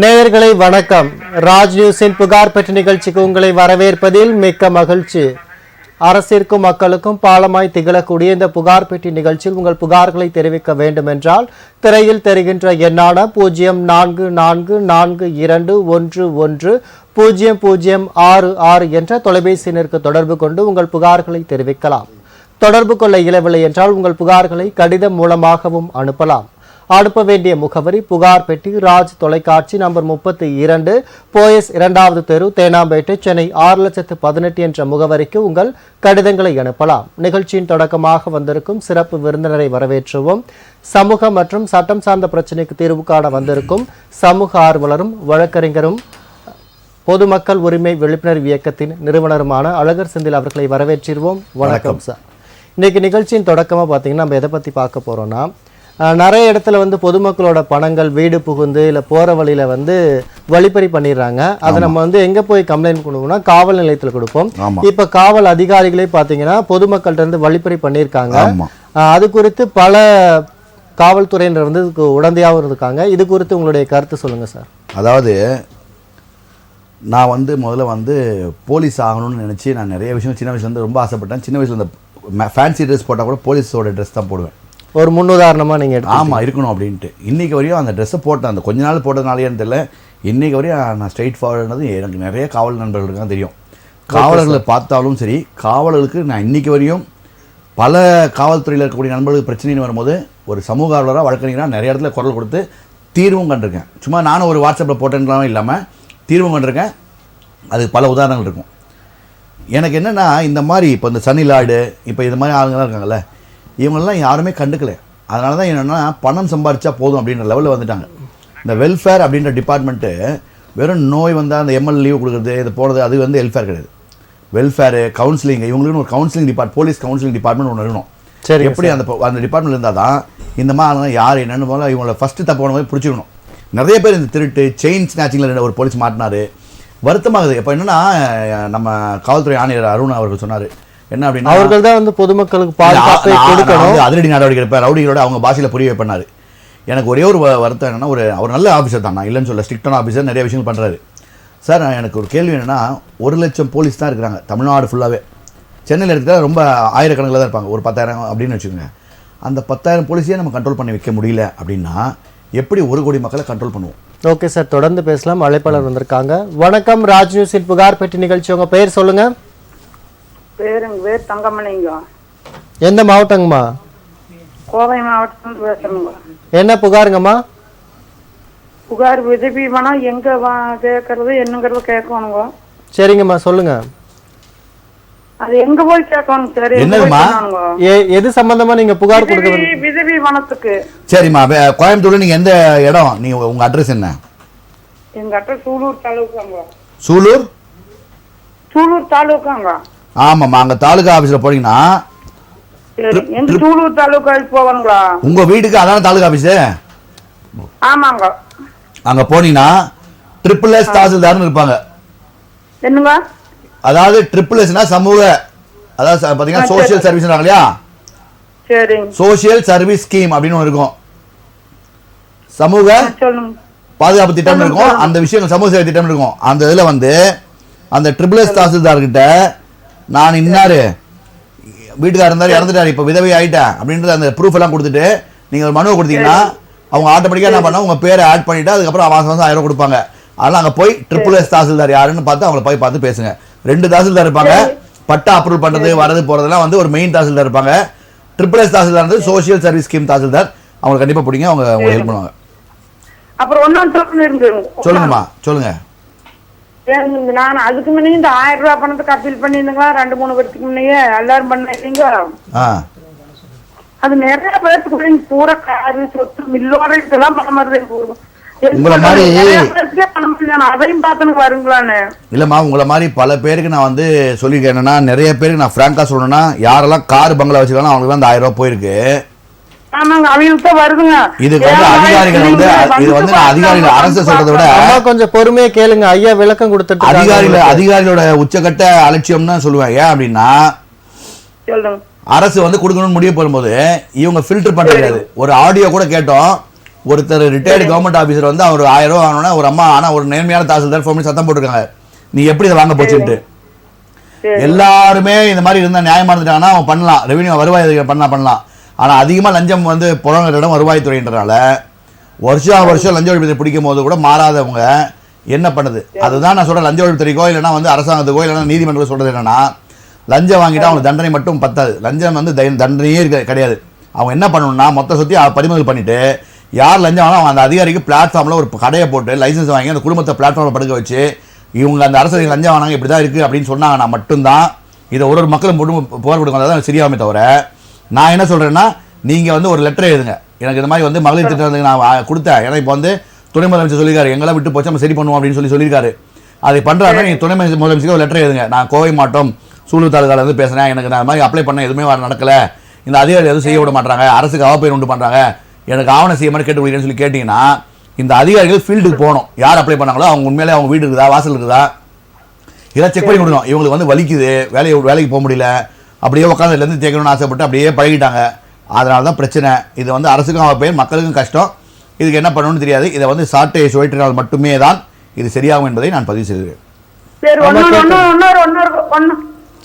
நேயர்களை வணக்கம். ராஜ் நியூஸின் புகார் பெற்ற நிகழ்ச்சிக்கு உங்களை வரவேற்பதில் மிக்க மகிழ்ச்சி. அரசிற்கும் மக்களுக்கும் பாலமாய் திகழக்கூடிய இந்த புகார் பெட்டி நிகழ்ச்சியில் உங்கள் புகார்களை தெரிவிக்க வேண்டும் என்றால் திரையில் தெரிகின்ற எண்ணான 0442110066 என்ற தொலைபேசி எண்ணிற்கு தொடர்பு கொண்டு உங்கள் புகார்களை தெரிவிக்கலாம். தொடர்பு கொள்ள இயலவில்லை என்றால் உங்கள் புகார்களை கடிதம் மூலமாகவும் அனுப்பலாம். அனுப்ப வேண்டிய முகவரி புகார் பெட்டி, ராஜ் தொலைக்காட்சி, நம்பர் 32, போயஸ் 2வது தெரு, தேனாம்பேட்டை, சென்னை 6,18,000 என்ற முகவரிக்கு உங்கள் கடிதங்களை அனுப்பலாம். நிகழ்ச்சியின் தொடக்கமாக வந்திருக்கும் சிறப்பு விருந்தினரை வரவேற்றுவோம். சமூக மற்றும் சட்டம் சார்ந்த பிரச்சனைக்கு தீர்வு காண வந்திருக்கும் சமூக ஆர்வலரும் வழக்கறிஞரும் பொதுமக்கள் உரிமை விழிப்புணர்வு இயக்கத்தின் நிறுவனருமான அழகர் செந்தில் அவர்களை வரவேற்றிருவோம். வணக்கம் சார். இன்னைக்கு நிகழ்ச்சியின் தொடக்கமாக பார்த்தீங்கன்னா நம்ம எதை பற்றி பார்க்க போகிறோம்னா, நிறைய இடத்துல வந்து பொதுமக்களோட பணங்கள் வீடு புகுந்து இல்லை போகிற வழியில் வழிப்பறி பண்ணிடுறாங்க. அதை நம்ம எங்கே போய் கம்ப்ளைண்ட் கொடுக்கணும்னா காவல் நிலையத்தில் கொடுப்போம். இப்போ காவல் அதிகாரிகளே பார்த்தீங்கன்னா பொதுமக்கள்கிட்ட இருந்து வழிப்பறி பண்ணியிருக்காங்க. அது குறித்து பல காவல்துறையினர் இதுக்கு உடந்தையாகவும் இருக்காங்க. இது குறித்து உங்களுடைய கருத்து சொல்லுங்கள் சார். அதாவது நான் முதல்ல போலீஸ் ஆகணும்னு நினச்சி நான் நிறைய விஷயம் சின்ன வயசுலேருந்து ரொம்ப ஆசைப்பட்டேன். சின்ன வயசுல இந்த ஃபேன்சி ட்ரெஸ் போட்டால் கூட போலீஸோட ட்ரெஸ் தான் போடுவேன். ஒரு முன்னுதாரணமாக நீங்கள் ஆமாம் இருக்கணும் அப்படின்ட்டு. இன்றைக்கி வரையும் அந்த ட்ரெஸ்ஸை போட்டேன். அந்த கொஞ்ச நாள் போட்டதுனாலேன்னு தெரியல, இன்றைக்கி வரையும் நான் ஸ்ட்ரைட் ஃபார்வர்டுனது எனக்கு நிறைய காவல் நண்பர்களுக்கு தான் தெரியும். காவலர்களை பார்த்தாலும் சரி, காவலர்களுக்கு நான் இன்றைக்கி வரையும் பல காவல்துறையில் இருக்கக்கூடிய நண்பர்களுக்கு பிரச்சனைன்னு வரும்போது ஒரு சமூக ஆர்வலராக வழக்கறிஞராக நிறைய இடத்துல குரல் கொடுத்து தீர்வும் கண்டிருக்கேன். சும்மா நானும் ஒரு வாட்ஸ்அப்பில் போட்டேன்லாம் இல்லாமல் தீர்வும் கண்டிருக்கேன். அதுக்கு பல உதாரணங்கள் இருக்கும். எனக்கு என்னென்னா, இந்த மாதிரி இப்போ இந்த சன்னிலாடு இப்போ இது மாதிரி ஆளுங்கள்லாம் இருக்காங்கல்ல, இவங்களெல்லாம் யாருமே கண்டுக்கல. அதனால தான் என்னென்னா பணம் சம்பாதிச்சா போதும் அப்படின்ற லெவலில் வந்துட்டாங்க. இந்த வெல்ஃபேர் அப்படின்ற டிபார்ட்மெண்ட்டு வெறும் நோய் வந்தால் அந்த எம்எல் லீவ் கொடுக்குறது இது போகிறது, அது வெல்ஃபேர் கிடையாது. வெல்ஃபேரு, கவுன்சிலிங், இவங்களுக்குன்னு ஒரு கவுன்சிலிங் போலீஸ் கவுன்சிலிங் டிபார்ட்மெண்ட் ஒன்று இருக்கணும். சரி, எப்படி அந்த டிபார்ட்மெண்ட் இருந்தால் தான் இந்த மாதிரி யார் என்னென்னு போல இவங்களை ஃபஸ்ட்டு தப்பான மாதிரி பிடிச்சிக்கணும். நிறைய பேர் இந்த திருட்டு செயின் ஸ்நாச்சிங்கில் ஒரு போலீஸ் மாட்டினார். வருத்தமாகுது. இப்போ என்னென்னா, நம்ம காவல்துறை ஆணையர் அருண் அவர்கள் சொன்னார் என்ன அப்படின்னா, அவர்கள் தான் பொதுமக்களுக்கு பாதுகாப்பை கொடுக்கணும், அதிரடி நடவடிக்கை எடுப்பார், ரவுடிகளோட அவங்க பாஷையில் புரிய வைப்பார். எனக்கு ஒரே ஒரு வருத்தம் என்னென்னா, அவர் நல்ல ஆஃபீஸர் தான், நான் இல்லைன்னு சொல்ல, ஸ்ட்ரிக்டான ஆஃபீஸர், நிறைய விஷயங்கள் பண்ணுறாரு. சார் எனக்கு ஒரு கேள்வி என்னென்னா, 1 லட்சம் போலீஸ் தான் இருக்கிறாங்க தமிழ்நாடு ஃபுல்லாகவே. சென்னையில் இருக்கிற ரொம்ப ஆயிரக்கணக்கில் தான் இருப்பாங்க, ஒரு 10,000 அப்படின்னு வச்சுக்கோங்க. அந்த 10,000 போலீஸையே நம்ம கண்ட்ரோல் பண்ணி வைக்க முடியல அப்படின்னா எப்படி 1 கோடி மக்களை கண்ட்ரோல் பண்ணுவோம்? ஓகே சார், தொடர்ந்து பேசலாம். அழைப்பாளர் வந்திருக்காங்க. வணக்கம், ராஜ் நியூஸின் புகார் பெட்டி நிகழ்ச்சி. உங்க பேர் சொல்லுங்க. பேர் தங்கமணிங்க. எந்த மாவட்டங்கம்மா? கோவை மாவட்டத்துல பேசுறேங்க. என்ன புகாருங்கம்மா? புகார் உதவி வேணா எங்க கேட்கறது என்னங்கிறத கேட்கணுங்க. சரிங்கம்மா, சொல்லுங்க. அது எங்க போய் கேட்கணும்? சரி, எது சம்பந்தமா நீங்க புகார் கொடுக்க? விதவி வனத்துக்கு. சரிம்மா, கோயம்புத்தூர்ல நீங்க எந்த இடம்? நீங்க உங்க அட்ரஸ் என்ன? எங்க அட்ரஸ் சூலூர் தாலுகாங்க. சூலூர் தாலுகாங்க. ஆமாம்மா, அங்கே தாலுகா ஆஃபீஸில் போனீங்கன்னா சூலூர் தாலுகாவுக்கு போவாங்களா? உங்கள் வீட்டுக்கு அதான தாலுகா ஆஃபீஸு? ஆமாங்க. அங்கே போனீங்கன்னா SSS தாசில்தார்னு இருப்பாங்க. என்னங்க? அதாவது SSSனா சமூக, அதாவது பார்த்தீங்கன்னா சோசியல் சர்வீஸ்னாங்க இல்லையா, சரி, சோசியல் சர்வீஸ் ஸ்கீம் அப்படின்னு ஒன்று இருக்கும். சமூக பாதுகாப்பு திட்டம் இருக்கும், அந்த விஷயம் சமூக சேவை திட்டம் இருக்கும். அந்த இதில் அந்த SSS தாசில்தார்கிட்ட நான் இன்னாரு வீட்டுக்காரர் இருந்தார், இறந்துட்டார், இப்போ விதவை ஆகிட்டேன் அப்படின்றது அந்த ப்ரூஃப் எல்லாம் கொடுத்துட்டு நீங்கள் ஒரு மனுவை கொடுத்தீங்கன்னா அவங்க ஆட்டோமேட்டிக்காக என்ன பண்ணால் உங்கள் பேரை ஆட் பண்ணிவிட்டு அதுக்கப்புறம் மாதம் 1000 ரூபா கொடுப்பாங்க. அதனால் அங்கே போய் SSS தாசில்தார் யாருன்னு பார்த்து அவங்கள போய் பார்த்து பேசுங்க. 2 தாசில்தார் இருப்பாங்க. பட்டா அப்ரூவல் பண்ணுறது வரது போகிறதுலாம் ஒரு மெயின் தாசில்தார் இருப்பாங்க. SSS tahsildar social service scheme tahsildar. அவங்க கண்டிப்பாக பிடிங்க, அவங்க உங்களுக்கு ஹெல்ப் பண்ணுவாங்க. அப்புறம் சொல்லுங்கம்மா, சொல்லுங்க. நான் அதுக்கு முன்னே இந்த 1000 ரூபாய் பணத்துக்கு அப்பீல் பண்ணிருந்தீங்களா? 2-3 வருஷத்துக்கு முன்னையே எல்லாரும் பண்ணீங்க. அது நிறைய பேருக்கு பூரா காரு சொத்து மில்லோட இதெல்லாம் பண்ண மாதிரி உங்களை மாதிரி அதையும் பார்த்து வருங்களான்னு இல்லம்மா, உங்களை மாதிரி பல பேருக்கு நான் சொல்லியிருக்கேன். என்னன்னா, நிறைய பேருக்கு நான் பிராங்கா சொல்லணும்னா, யாரெல்லாம் கார் பங்களா வச்சுக்கலாம் அவங்களுக்கு அந்த 1000 ரூபாய் போயிருக்கு. கொஞ்சம் பொறுமையா கேளுங்க, ஐயா விளக்கம் கொடுத்துட்டு. அதிகாரிகளோட உச்சகட்ட அலட்சியம்னு சொல்லுவேன். ஏன் அப்படின்னா, அரசு கொடுக்கணும்னு முடிவு பண்ணும்போது இவங்க ஃபில்டர் பண்றது. ஒரு ஆடியோ கூட கேட்டோம், ஒருத்தர் ரிட்டையர்டு கவர்மெண்ட் ஆஃபீஸர் வந்து அவர் 1000 ரூபா வாங்கணும்னா ஒரு அம்மா ஆனால் ஒரு நேர்மையான தாசில்தார் ஃபோன் பண்ணி சத்தம் போட்டிருக்காங்க, நீ எப்படி இதை வாங்க போச்சுன்ட்டு. எல்லாருமே இந்த மாதிரி இருந்தால் நியாயமாக இருந்துட்டாங்கன்னா அவன் பண்ணலாம், ரெவன்யூ வருவாய் பண்ணலாம். ஆனால் அதிகமாக லஞ்சம் வந்து புலங்கிற இடம் வருவாய்த்துறைன்றனால வருஷம் லஞ்ச ஒழிப்பை பிடிக்கும் போது கூட மாறாதவங்க என்ன பண்ணுது? அதுதான் நான் சொல்கிறேன். லஞ்ச ஒழிப்புத்துறைக்கோ இல்லைனா வந்து அரசாங்கத்துக்கோ இல்லைனா நீதிமன்றம் சொல்கிறது என்னன்னா, லஞ்சம் வாங்கிட்டு அவங்க தண்டனை மட்டும் பத்தாது, லஞ்சம் வந்து தண்டனையே கிடையாது. அவங்க என்ன பண்ணணும்னா மொத்த சுற்றி பறிமுதல் பண்ணிவிட்டு யார் லஞ்சம் வாங்க அந்த அதிகாரிக்கு பிளாட்ஃபார்மில் ஒரு கடையை போட்டு லைசன்ஸ் வாங்கி அந்த குடும்பத்தை பிளாட்ஃபார்மில் படுக்க வச்சு இவங்க அந்த அரசு லஞ்சம் வாங்கினாங்க இப்படி தான் இருக்குது அப்படின்னு சொன்னாங்கன்னா மட்டும்தான் இதை ஒரு மக்களும் புகார் கொடுங்க. தான் சரியாமே தவிர நான் என்ன சொல்கிறேன்னா, நீங்கள் வந்து ஒரு லெட்டர் எழுதுங்க, எனக்கு இந்த மாதிரி வந்து மகளிர் திட்டத்துக்கு நான் கொடுத்தேன், ஏன்னா இப்போ வந்து துணை முதலமைச்சர் சொல்லியிருக்காரு எங்கெல்லாம் விட்டு போச்சு நம்ம சரி பண்ணுவோம் அப்படின்னு சொல்லியிருக்காரு. அதை பண்ணுறாங்க. நீங்கள் துணை முதலமைச்சருக்கு ஒரு லெட்டர் எழுதுங்க, நான் கோவை மாவட்டம் சூலூர் தாலுகாவில் வந்து பேசுகிறேன், எனக்கு நான் மாதிரி அப்ளை பண்ண எதுவுமே நடக்கலை, இந்த அதிகாரி எதுவும் செய்ய விட மாட்டாங்க, அரசுக்கு அவப்பெயர் உண்டு பண்ணுறாங்க, எனக்கு ஆவணம் செய்ய மாதிரி கேட்டு கொடுக்குறேன்னு சொல்லி கேட்டிங்கன்னா இந்த அதிகாரிகள் ஃபீல்டுக்கு போகணும். யார் அப்ளை பண்ணாங்களோ அவங்க உண்மையிலே அவங்க வீடு இருக்குதா வாசல் இருக்குதா இதெல்லாம் செக் பண்ணி கொடுக்கணும். இவங்களுக்கு வந்து வலிக்குது, வேலைக்கு போக முடியல, அப்படியே உட்காந்து இதுலேருந்து தேக்கணும்னு ஆசைப்பட்டு அப்படியே பழகிட்டாங்க. அதனால தான் பிரச்சனை. இது வந்து அரசுக்கும் அவப்பெயர், மக்களுக்கும் கஷ்டம். இதுக்கு என்ன பண்ணணும்னு தெரியாது. இதை வந்து சாட்டை சுழற்றினால் மட்டுமே தான் இது சரியாகும் என்பதை நான் பதிவு செய்கிறேன்.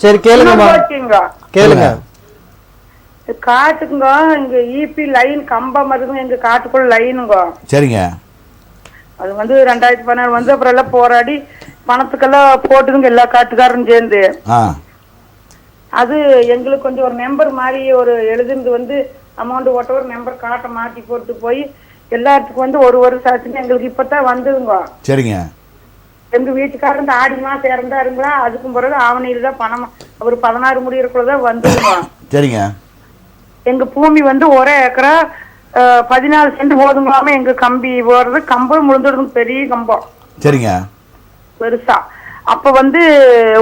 சரி கேளுங்கம்மா, கேளுங்க. காட்டுக்குங்க இங்க ஈபி லைன் கம்பம் இருக்குங்க, எங்க காட்டுக்குள்ள லைனுங்க. சரிங்க. அது வந்து 2016 வந்து அப்புறம் எல்லாம் போராடி பணத்துக்கெல்லாம் போட்டுதுங்க எல்லா காட்டுக்காரரும் சேர்ந்து. அது எங்களுக்கு கொஞ்சம் ஒரு நம்பர் மாதிரி ஒரு எழுதுந்து வந்து அமௌண்ட் ஓட்ட ஒரு நம்பர் காட்டை மாற்றி போட்டு போய் எல்லாத்துக்கும் வந்து ஒரு வருஷம் ஆச்சுங்க. எங்களுக்கு இப்பதான் வந்ததுங்க. சரிங்க. எங்க வீட்டுக்காரர் ஆடி மாசம் இறந்தாருங்களா, அதுக்கும் பிறகு ஆவணியில தான் பணம் ஒரு 16 முடியறக்குள்ளதான் வந்ததுங்க. சரிங்க. எங்க பூமி வந்து ஒரே ஏக்கரா 14 சென்ட் போதுங்களாம எங்க கம்பி போறது, கம்பம் முழுந்துடுங்க, பெரிய கம்பம். சரிங்க. பெருசா அப்ப வந்து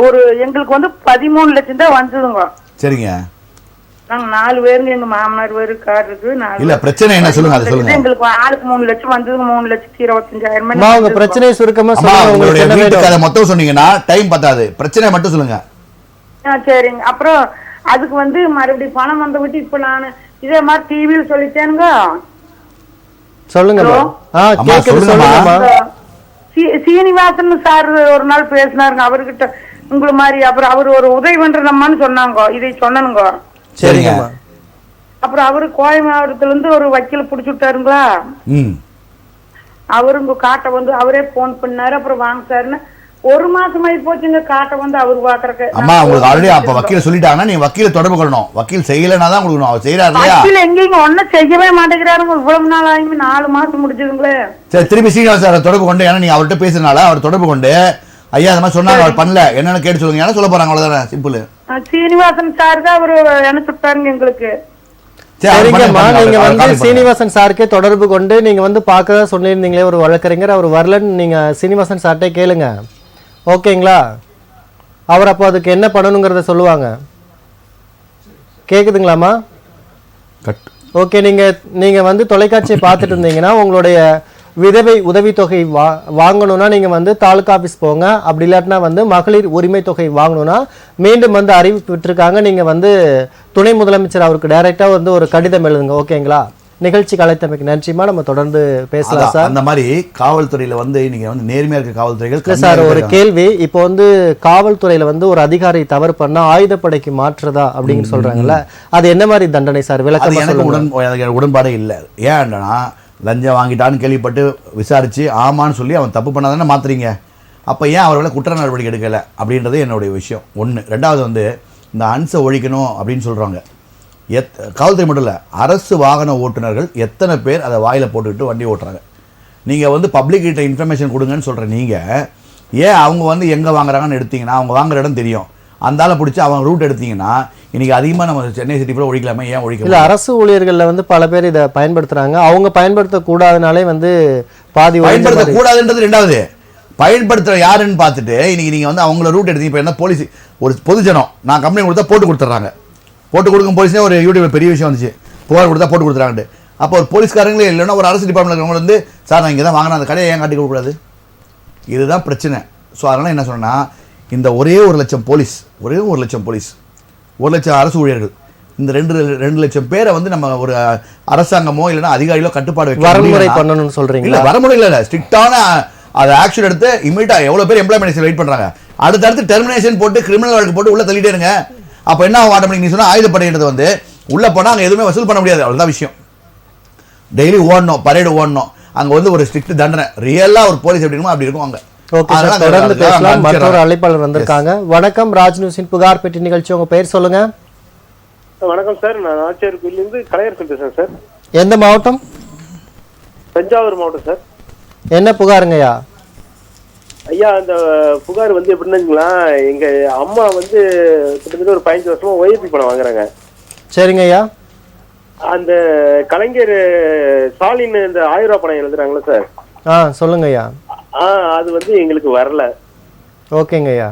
ஒரு எங்களுக்கு வந்து 13 லட்சம் தான் வந்ததுங்க. சரிங்க. நாங்க 4 பேருங்க, எங்க மாமனார் பேரு கார் இருக்கு. இல்ல பிரச்சனை என்ன சொல்லுங்க, அதை சொல்லுங்க. எங்களுக்கு ஆளுக்கு 3 லட்சம் வந்தது. 3,25,000. உங்க பிரச்சனையை சுருக்கமா சொல்லுங்க. உங்களுடைய வீட்டுக்கு மொத்தம் சொன்னீங்கன்னா டைம் பத்தாது, பிரச்சனை மட்டும் சொல்லுங்க. சரிங்க. அப்புறம் அதுக்கு வந்து மறுபடியும் பணம் வந்த விட்டு இப்ப நான் இதே மாதிரி டிவியில சொல்லிட்டேனுங்க. சொல்லுங்க. சீனிவாசன் சார் ஒரு நாள் பேசினாருங்க அவர்கிட்ட உங்களை மாதிரி. அப்புறம் அவர் ஒரு உதவி பண்றமான்னு சொன்னாங்க, இதை சொன்னனுங்க. சரிங்க. அப்புறம் அவரு கோவை மாவட்டத்துல இருந்து ஒரு வக்கீல் புடிச்சு விட்டாருங்களா, அவரு உங்க காட்டை வந்து அவரே போன் பண்ணாரு. அப்புறம் வாங்க சார்னு ஒரு மாசம் ஆகி போச்சுங்க காட்டை வந்து அவரு பாக்குறக்கு. அம்மா உங்களுக்கு ஆல்ரெடி அப்ப வக்கீல் சொல்லிட்டாங்கன்னா நீங்க வக்கீல தொடர்பு கொள்ளணும். வக்கீல் செய்யலனா தான் கொடுக்கணும். அவர் செய்யறாரு இல்லையா? வக்கீல் எங்கேங்க ஒன்னும் செய்யவே மாட்டேங்கிறாருங்க. இவ்வளவு நாள் ஆகி 4 மாசம் முடிஞ்சதுங்களே. சரி திருப்பி சீனிவாச சார் தொடர்பு கொண்டு, ஏன்னா நீங்க அவர்கிட்ட பேசுறதுனால அவர் தொடர்பு கொண்டு ஐயா அந்த மாதிரி சொன்னாங்க அவர் பண்ணல என்னன்னு கேட்டு சொல்லுங்க, ஏன்னா சொல்ல போறாங்க. அவ்வளவுதானே, சிம்பிள். சீனிவாசன் சார் தான் அவரு என்ன சொல்றாருங்க எங்களுக்கு. சரிங்கம்மா, நீங்க வந்து சீனிவாசன் சாருக்கே தொடர்பு கொண்டு நீங்க வந்து பார்க்கறதா சொல்லியிருந்தீங்களே ஒரு வழக்கறிஞர், அவர் வரலன்னு நீங்க சீனிவாசன் சார்ட்டே கேளுங்க. ஓகேங்களா? அவர் அப்போ அதுக்கு என்ன பண்ணணுங்கிறத சொல்லுவாங்க. கேக்குதுங்களாமா? ஓகே. நீங்க வந்து தொலைக்காட்சியை பார்த்துட்டு இருந்தீங்கன்னா உங்களுடைய விதவை உதவித்தொகை வாங்கணும்னா நீங்க வந்து தாலுகா ஆபீஸ் போங்க. அப்படி இல்லாட்டினா வந்து மகளிர் உரிமை தொகை வாங்கணும்னா மீண்டும் வந்து அறிவிப்பு விட்டுருக்காங்க. நீங்க வந்து துணை முதலமைச்சர் அவருக்கு டைரக்டா வந்து ஒரு கடிதம் எழுதுங்க. ஓகேங்களா? நிகழ்ச்சிக்கு அழைத்தமைக்கு நன்றிமா. நம்ம தொடர்ந்து பேசலாம் சார். அந்த மாதிரி காவல்துறையில வந்து நீங்க வந்து நேர்மையா இருக்க காவல்துறைகள் சார். ஒரு கேள்வி, இப்போ வந்து காவல்துறையில வந்து ஒரு அதிகாரி தவறு பண்ணா ஆயுதப்படைக்கு மாற்றுறதா அப்படின்னு சொல்றாங்கல்ல, அது என்ன மாதிரி தண்டனை சார்? விளக்கம். எனக்கு உடன்பாடே இல்லை. ஏன்னா லஞ்சம் வாங்கிட்டான்னு கேள்விப்பட்டு விசாரிச்சு ஆமான்னு சொல்லி அவன் தப்பு பண்ணாதானே மாத்துறீங்க. அப்போ ஏன் அவர்களை குற்ற நடவடிக்கை எடுக்கலை அப்படின்றது என்னுடைய விஷயம் ஒன்று. ரெண்டாவது வந்து இந்த அன்ஸை ஒழிக்கணும் அப்படின்னு சொல்கிறாங்க. காவல்துறை மட்டும் இல்லை, அரசு வாகன ஓட்டுநர்கள் எத்தனை பேர் அதை வாயில் போட்டுக்கிட்டு வண்டி ஓட்டுறாங்க. நீங்கள் வந்து பப்ளிக்கிட்ட இன்ஃபர்மேஷன் கொடுங்கன்னு சொல்கிற நீங்கள் ஏன் அவங்க வந்து எங்கே வாங்குறாங்கன்னு எடுத்தீங்கன்னா அவங்க வாங்குற இடம் தெரியும். அந்த ஆளை பிடிச்சி அவங்க ரூட் எடுத்தீங்கன்னா இன்னைக்கு அதிகமாக நம்ம சென்னை சிட்டி கூட ஒழிக்கலாமே, ஏன் ஒழிக்கல? இல்லை, அரசு ஊழியர்களில் வந்து பல பேர் இதை பயன்படுத்துகிறாங்க. அவங்க பயன்படுத்தக்கூடாதுனாலே வந்து பாதி பயன்படுத்தக்கூடாதுன்றது ரெண்டாவது. பயன்படுத்துகிற யாருன்னு பார்த்துட்டு இன்னைக்கு நீங்கள் வந்து அவங்கள ரூட் எடுத்தீங்க. இப்போ என்ன போலீஸ் ஒரு பொதுஜனம் நான் கம்ப்ளைண்ட் கொடுத்தா போட்டு கொடுத்துட்றாங்க. போட்டு கொடுக்கும் போலீஸ்னே ஒரு யூடியூப்ல பெரிய விஷயம் வந்துச்சு, புகார் கொடுத்தா போட்டு கொடுத்துறாங்கட்டு. அப்போ ஒரு போலீஸ்காரங்களே இல்லைன்னா ஒரு அரசு டிபார்ட்மெண்ட் இருக்கிறவங்க வந்து சார் நான் இங்கே தான் வாங்கினா அந்த கடையை ஏன் காட்டி கொடுக்கூடாது? இதுதான் பிரச்சனை. ஸோ அதனால் என்ன சொன்னால் இந்த ஒரே 1 லட்சம் போலீஸ், 1 லட்சம் போலீஸ், 1 லட்சம் அரசு ஊழியர்கள் இந்த 2 லட்சம் பேரை வந்து நம்ம ஒரு அரசாங்கமோ இல்லைன்னா அதிகாரிகளோ கட்டுப்பாடு வைக்க வரமுறை பண்ணணும்னு சொல்றீங்க? இல்ல வரமுறை இல்ல, ஸ்ட்ரிக்டான அது ஆக்ஷன் எடுத்து இமீடியட்டா எவ்வளவு பேர் எம்ப்ளாய்மெண்ட் வெயிட் பண்றாங்க, அடுத்தடுத்து டெர்மினேஷன் போட்டு கிரிமினல் வழக்கு போட்டு உள்ள தள்ளிட்டே இருங்க. அப்ப என்ன ஆகும், ஆட்டோமேட்டிக் நீ சொன்னா ஆயுதப்படைன்றது வந்து உள்ள போனா அங்க எதுவுமே வசூல் பண்ண முடியாது, அவ்வளவுதான் விஷயம். டெய்லி ஓடணும், பரேடு ஓடணும், அங்க வந்து ஒரு ஸ்ட்ரிக்ட் தண்டனை, ரியலா ஒரு போலீஸ் எப்படிமா அப்படி இருக்கும் அங்க. ஓகே சார், தொடர்ந்து பேசலாம். மற்றொரு அழைப்பாளர் வந்திருக்காங்க. வணக்கம், ராஜ் நியூஸின் புகார் பெட்டி நிகழ்ச்சி, உங்க பெயர் சொல்லுங்க. வணக்கம் சார், நான் ஆச்சேர் கோயிலிருந்து கலையரசன் பேசுறேன் சார். எந்த மாவட்டம்? தஞ்சாவூர் மாவட்டம் சார். என்ன புகாருங்கய்யா? ஐயா, அந்த புகார் வந்து எப்படின்னா, எங்க அம்மா வந்து கிட்டத்தட்ட ஒரு 15 வருஷமா ஒய்பி பணம் வாங்குறாங்க. சரிங்க ஐயா. அந்த கலைஞர் ஸ்டாலின் இந்த 1000 ரூபாய் பணம் எழுதுறாங்களா சார்? சொல்லுங்க ஐயா. அது வந்து எங்களுக்கு வரல. ஓகேங்க ஐயா.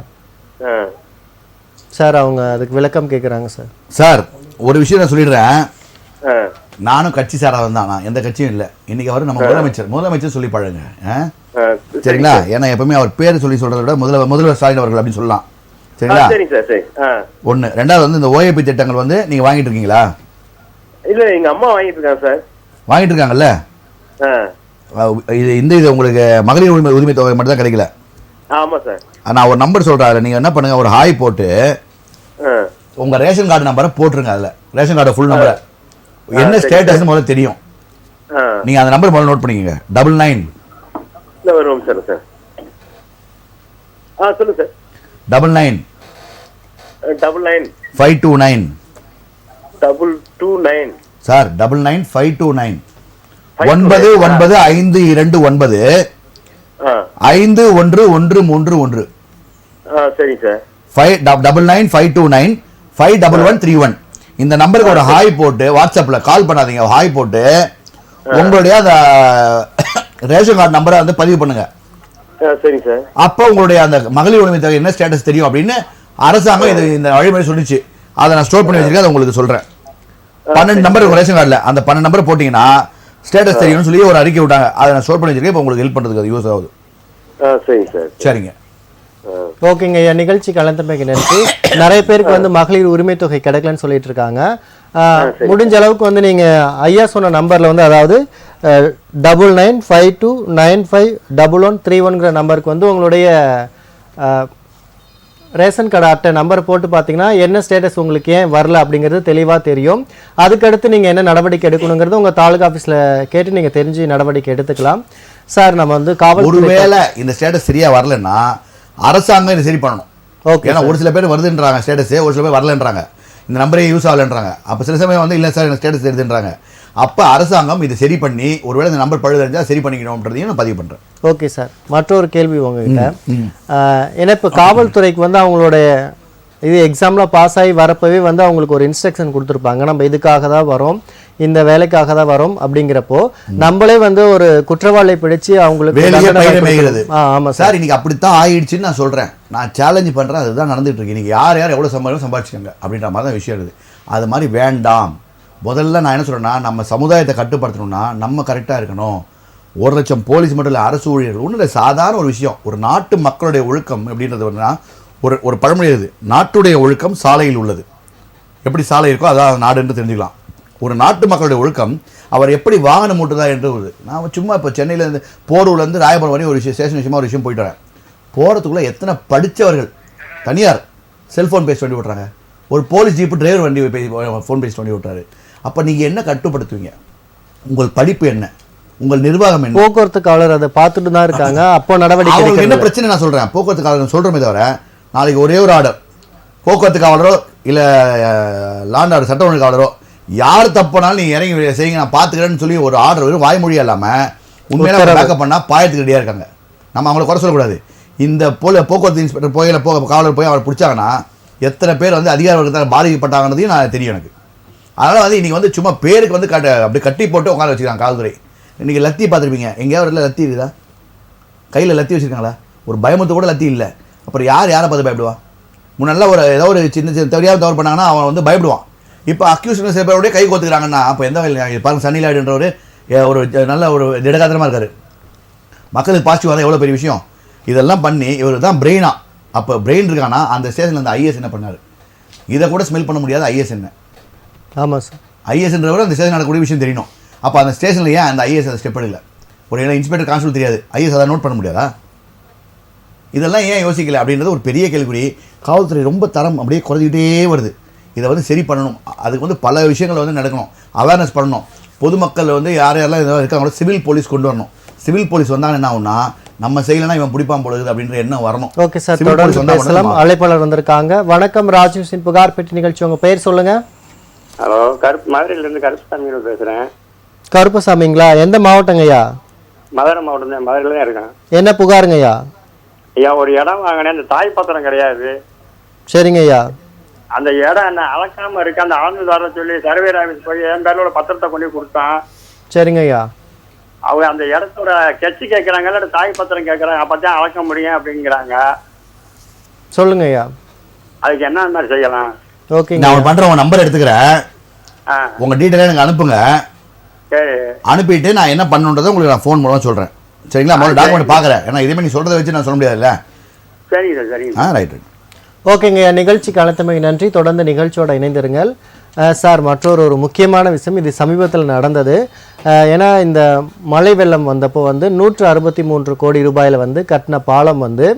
சார் அவங்க அதுக்கு விளக்கம் கேட்குறாங்க சார். சார் ஒரு விஷயம் நான் சொல்லிடுறேன், நானும் கட்சி சாராதான் தான், நான் எந்த கட்சியும் இல்லை. இன்னைக்கு அவர் நம்ம முதலமைச்சர் சொல்லி பழங்க, சரிங்களா? ஏன்னா எப்பவுமே அவர் பேர் சொல்லி சொல்றதை விட முதல்வர் ஸ்டாலின் அவர்கள் அப்படின்னு சொல்லலாம், சரிங்களா? ஒண்ணு. ரெண்டாவது வந்து இந்த ஓஏபி திட்டங்கள் வந்து நீங்க வாங்கிட்டு இருக்கீங்களா? இல்ல, எங்க அம்மா வாங்கிட்டு இருக்காங்க சார். வாங்கிட்டு இருக்காங்கல்ல? இது உங்களுக்கு மகளிர் உரிமை தொகை மட்டும் தான் கிடைக்கல. ஆமா சார். நான் ஒரு நம்பர் சொல்றேன், நீங்க என்ன பண்ணுங்க, ஒரு ஹாய் போட்டு உங்க ரேஷன் கார்டு நம்பரை போட்டுருங்க. அதுல ரேஷன் கார்டு ஃபுல் நம்பரை என்ன ஸ்டேட்டஸ் முதல்ல தெரியும். நீங்க அந்த நம்பர் முதல்ல நோட் பண்ணிக்கங்க. 99 வரும் சார். சார் சொல்லுங்க சார். 99 529 229 சார். 99 529 995229 511131. சரி சார். 99 529 51131. இந்த நம்பருக்கு ஒரு ஹாய் போட்டு வாட்ஸ்அப்ல கால் பண்ணாதீங்க, ஹாய் போட்டு உங்களுடைய அந்த ரேஷன் கார்டு நம்பரை வந்து பதிவு பண்ணுங்க. சரி சார். அப்ப உங்களுடைய அந்த மகளிர் உரிமை தொகை என்ன ஸ்டேட்டஸ் தெரியும் அப்படின்னு அரசாங்கம் இது இந்த வழிமுறை சொல்லிச்சு. அதை நான் ஸ்டோர் பண்ணி வச்சிருக்கேன், அதை உங்களுக்கு சொல்றேன். 12 நம்பர் உங்க ரேஷன் கார்டுல அந்த 12 நம்பர் போட்டீங்கன்னா ஸ்டேட்டஸ் தெரியும்னு சொல்லி ஒரு அறிக்கை விட்டாங்க. அதை நான் ஸ்டோர் பண்ணி வச்சிருக்கேன். இப்போ உங்களுக்கு ஹெல்ப் பண்றதுக்கு அது யூஸ் ஆகுது. சரி சார். சரிங்க. ஓகேங்க ஐயா, நிகழ்ச்சி கலந்தமைக்கு நன்றி. நிறைய பேருக்கு வந்து மகளிர் உரிமை தொகை கிடைக்கலன்னு சொல்லிட்டு இருக்காங்க. முடிஞ்ச அளவுக்கு வந்து நீங்க ஐயா சொன்ன நம்பர்ல வந்து, அதாவது 9952951131 நம்பருக்கு வந்து உங்களுடைய ரேஷன் கார்டு அட்டை நம்பர் போட்டு பார்த்தீங்கன்னா என்ன ஸ்டேட்டஸ் உங்களுக்கு ஏன் வரல அப்படிங்கிறது தெளிவாக தெரியும். அதுக்கடுத்து நீங்கள் என்ன நடவடிக்கை எடுக்கணுங்கிறது உங்கள் தாலுகா ஆஃபீஸில் கேட்டு நீங்கள் தெரிஞ்சு நடவடிக்கை எடுத்துக்கலாம். சார் நம்ம வந்து காவல், ஒருவேளை இந்த ஸ்டேட்டஸ் சரியா வரலன்னா அரசாங்கம் இதை சரி பண்ணணும். ஓகே. ஏன்னா ஒரு சில பேர் வருதுன்றாங்க ஸ்டேட்டஸ், ஒரு சில பேர் வரலன்றாங்க, இந்த நம்பரே யூஸ் ஆகலன்றாங்க. அப்போ சில சமயம் வந்து இல்லை சார் எனக்கு ஸ்டேட்டஸ் தெரியுதுன்றாங்க. அப்போ அரசாங்கம் இதை சரி பண்ணி ஒருவேளை இந்த நம்பர் பழுதறிஞ்சா சரி பண்ணிக்கணும்ன்றதையும் நான் பதிவு பண்ணுறேன். Okay sir. மற்றொரு கேள்வி உங்ககிட்ட, ஏன்னா இப்போ காவல்துறைக்கு வந்து அவங்களுடைய இது எக்ஸாமில் பாஸ் ஆகி வரப்பவே வந்து அவங்களுக்கு ஒரு இன்ஸ்ட்ரக்ஷன் கொடுத்துருப்பாங்க, நம்ம இதுக்காக தான் வரோம், இந்த வேலைக்காக தான் வரோம் அப்படிங்கிறப்போ நம்மளே வந்து ஒரு குற்றவாளியை பிடிச்சி அவங்களுக்கு. ஆமா சார், இன்னைக்கு அப்படித்தான் ஆயிடுச்சுன்னு நான் சொல்றேன். நான் சேலஞ்ச் பண்றேன், அதுதான் நடந்துட்டு இருக்கு. இன்னைக்கு யார் யார் எவ்வளவு சம்பாதிச்சுக்கோங்க அப்படின்ற மாதிரி தான் விஷயம் இருக்குது. அது மாதிரி வேண்டாம். முதல்ல நான் என்ன சொல்றேன்னா, நம்ம சமுதாயத்தை கட்டுப்படுத்தணும்னா நம்ம கரெக்டாக இருக்கணும். 1 லட்சம் போலீஸ் மட்டும் இல்லை, அரசு ஊழியர்கள் ஒன்றும் இல்லை, சாதாரண ஒரு விஷயம். ஒரு நாட்டு மக்களுடைய ஒழுக்கம் எப்படின்றது ஒரு பழமொழி இருக்குது, நாட்டுடைய ஒழுக்கம் சாலையில் உள்ளது. எப்படி சாலை இருக்கோ அதான் நாடு என்று தெரிஞ்சுக்கலாம். ஒரு நாட்டு மக்களுடைய ஒழுக்கம் அவர் எப்படி வாகனம் ஓட்டுதா என்று ஒரு, நான் சும்மா இப்போ சென்னையிலேருந்து போரூர்லேருந்து ராயபுரம் வரையும் ஒரு விஷயம் ஸ்டேஷன் விஷயமா ஒரு விஷயம் போயிட்டு வரேன். போகிறதுக்குள்ளே எத்தனை படித்தவர்கள் தனியார் செல்ஃபோன் பேசி வண்டி ஓட்டுறாங்க. ஒரு போலீஸ் ஜீப்பு டிரைவர் வண்டி ஃபோன் பேசி வண்டி ஓட்டுறாரு. அப்போ நீங்கள் என்ன கட்டுப்படுத்துவீங்க? உங்கள் படிப்பு என்ன, உங்கள் நிர்வாகம் என்ன? போக்குவரத்து காவலர் அதை பார்த்துட்டு தான் இருக்காங்க. அப்போ நடவடிக்கை என்ன பிரச்சனை நான் சொல்கிறேன், போக்குவரத்து காவலர் சொல்கிறோமே தவிர நாளைக்கு ஒரே ஒரு ஆர்டர் போக்குவரத்து காவலரோ இல்லை லாண்ட் ஆர்டர் சட்ட ஒழுங்கு காவலரோ யார் தப்புனாலும் நீங்கள் இறங்கி செய்யுங்க நான் பார்த்துக்கிறேன்னு சொல்லி ஒரு ஆர்டர் வரும். வாய்மொழியாக இல்லாமல் உண்மையில பேக்கப் பண்ணால் பாயத்துக்கு ரெடியாக இருக்காங்க. நம்ம அவங்கள குறை சொல்லக்கூடாது. இந்த போக்குவரத்து இன்ஸ்பெக்டர் காவலர் போய் அவரை பிடிச்சாங்கன்னா எத்தனை பேர் வந்து அதிகார வர்க்கத்தால் பாதிக்கப்பட்டாங்கன்றதையும் நான் தெரியும் எனக்கு. அதனால் வந்து இன்றைக்கி வந்து சும்மா பேருக்கு வந்து அப்படி கட்டி போட்டு உட்கார வச்சுருக்காங்க காவல்துறை. இன்றைக்கி லத்தி பார்த்துருப்பீங்க, எங்கேயாவது இடத்துல லத்தி இருக்குதா? கையில் லத்தி வச்சுருக்காங்களா? ஒரு பயமத்து கூட லத்தி இல்லை. அப்புறம் யாரை பார்த்து பயப்படுவா? முன்னெல்லாம் ஏதோ ஒரு சின்ன தெரியாத தவறு பண்ணாங்கன்னா அவன் வந்து பயப்படுவான். இப்போ அக்யூஸ்ட் சில பேரோடய கை கோத்துக்கிறாங்கன்னா அப்போ எந்த வகையில் பாருங்க, சன்னிலாடுன்றவர் ஒரு நல்ல ஒரு திடகாத்திரமாக இருக்கார், மக்களுக்கு பாசிட்டிவ் வந்தால் எவ்வளோ பெரிய விஷயம். இதெல்லாம் பண்ணி இவர் தான் பிரெயினா. அப்போ பிரெயின் இருக்கானா அந்த ஸ்டேஷனில் அந்த ஐஎஸ் என்ன பண்ணார்? இதை கூட ஸ்மெல் பண்ண முடியாத ஐஎஸ் என்ன ஆமாம் சார். ஐஏஎஸ்ன்றவர் அந்த ஸ்டேஷன் நடக்கக்கூடிய விஷயம் தெரியணும். அப்போ அந்த ஸ்டேஷனில் ஏன் அந்த ஐஏஎஸ் அதை ஸ்டெப் எடுக்கல? ஒரு இன்ஸ்பெக்டர் கான்ஸ்டபிள் தெரியாது, ஐஏஎஸ் அதை நோட் பண்ண முடியாதா? இதெல்லாம் ஏன் யோசிக்கல அப்படின்றது ஒரு பெரிய கேள்விக்குறி. காவல்துறை ரொம்ப தரம் அப்படியே குறைஞ்சிக்கிட்டே வருது. இதை வந்து சரி பண்ணணும். அதுக்கு வந்து பல விஷயங்கள் வந்து நடக்கணும், அவேர்னஸ் பண்ணணும். பொதுமக்கள் வந்து யாரெல்லாம் இதெல்லாம் இருக்காங்களோ சிவில் போலீஸ் கொண்டு வரணும். சிவில் போலீஸ் வந்தால் என்ன ஆகும்னா, நம்ம செய்யலைன்னா இவன் பிடிப்பான் போடுது அப்படின்ற எண்ணம் வரணும். ஓகே சார், தொடர்ந்து பேசலாம். அழைப்பாளர் வந்திருக்காங்க. வணக்கம், ராஜ்நியூஸின் புகார் பெட்டி நிகழ்ச்சி. உங்கள் பெயர் சொல்லுங்க. ஹலோ, மதுரையிலேருந்து கருப்புசாமி பேசுகிறேன். கருப்புசாமிங்களா? எந்த மாவட்டங்கய்யா? மதுரை மாவட்டம் தான், மதுரையில் தான் இருக்கேன். என்ன புகாருங்கய்யா? ஐயா, ஒரு இடம் வாங்கினேன், அந்த தாய் பத்திரம் கிடையாது. சரிங்க ஐயா. அந்த இடம் என்ன அளக்காம இருக்கு, அந்த அளந்து தர சொல்லி சர்வேர் ஆஃபீஸ் போய் என் பேரோட பத்திரத்தை கொண்டு கொடுத்தான். சரிங்க ஐயா. அவங்க அந்த இடத்தோட கெச்சு கேட்குறாங்க, இல்லை தாய் பத்திரம் கேட்குறாங்க, அப்போ தான் அளக்க முடியும் அப்படிங்கிறாங்க. சொல்லுங்க ஐயா, அதுக்கு என்ன மாதிரி செய்யலாம்? ஓகே, நான் பண்ணுறேன். உங்கள் நம்பர் எடுத்துக்கிறேன், உங்கள் டீட்டெயிலாக எனக்கு அனுப்புங்க. சரி, அனுப்பிட்டு நான் என்ன பண்ணுன்றதை உங்களுக்கு நான் ஃபோன் மூலமாக சொல்கிறேன். சரிங்களா? முதல்ல டாக்குமெண்ட் பார்க்குறேன். ஏன்னா இதுமே நீ சொல்கிறத வச்சு நான் சொல்ல முடியாதுல்ல. சரிங்க சார், சரிங்க. ரைட். ஓகேங்க, நிகழ்ச்சிக்கு அழைத்தமைக்கு நன்றி. தொடர்ந்து நிகழ்ச்சியோட இணைந்திருங்கள். சார், மற்றொரு முக்கியமான விஷயம், இது சமீபத்தில் நடந்தது. ஏன்னா இந்த மழை வெள்ளம் வந்தப்போ வந்து 163 கோடி ரூபாயில் வந்து கட்டின பாலம் வந்து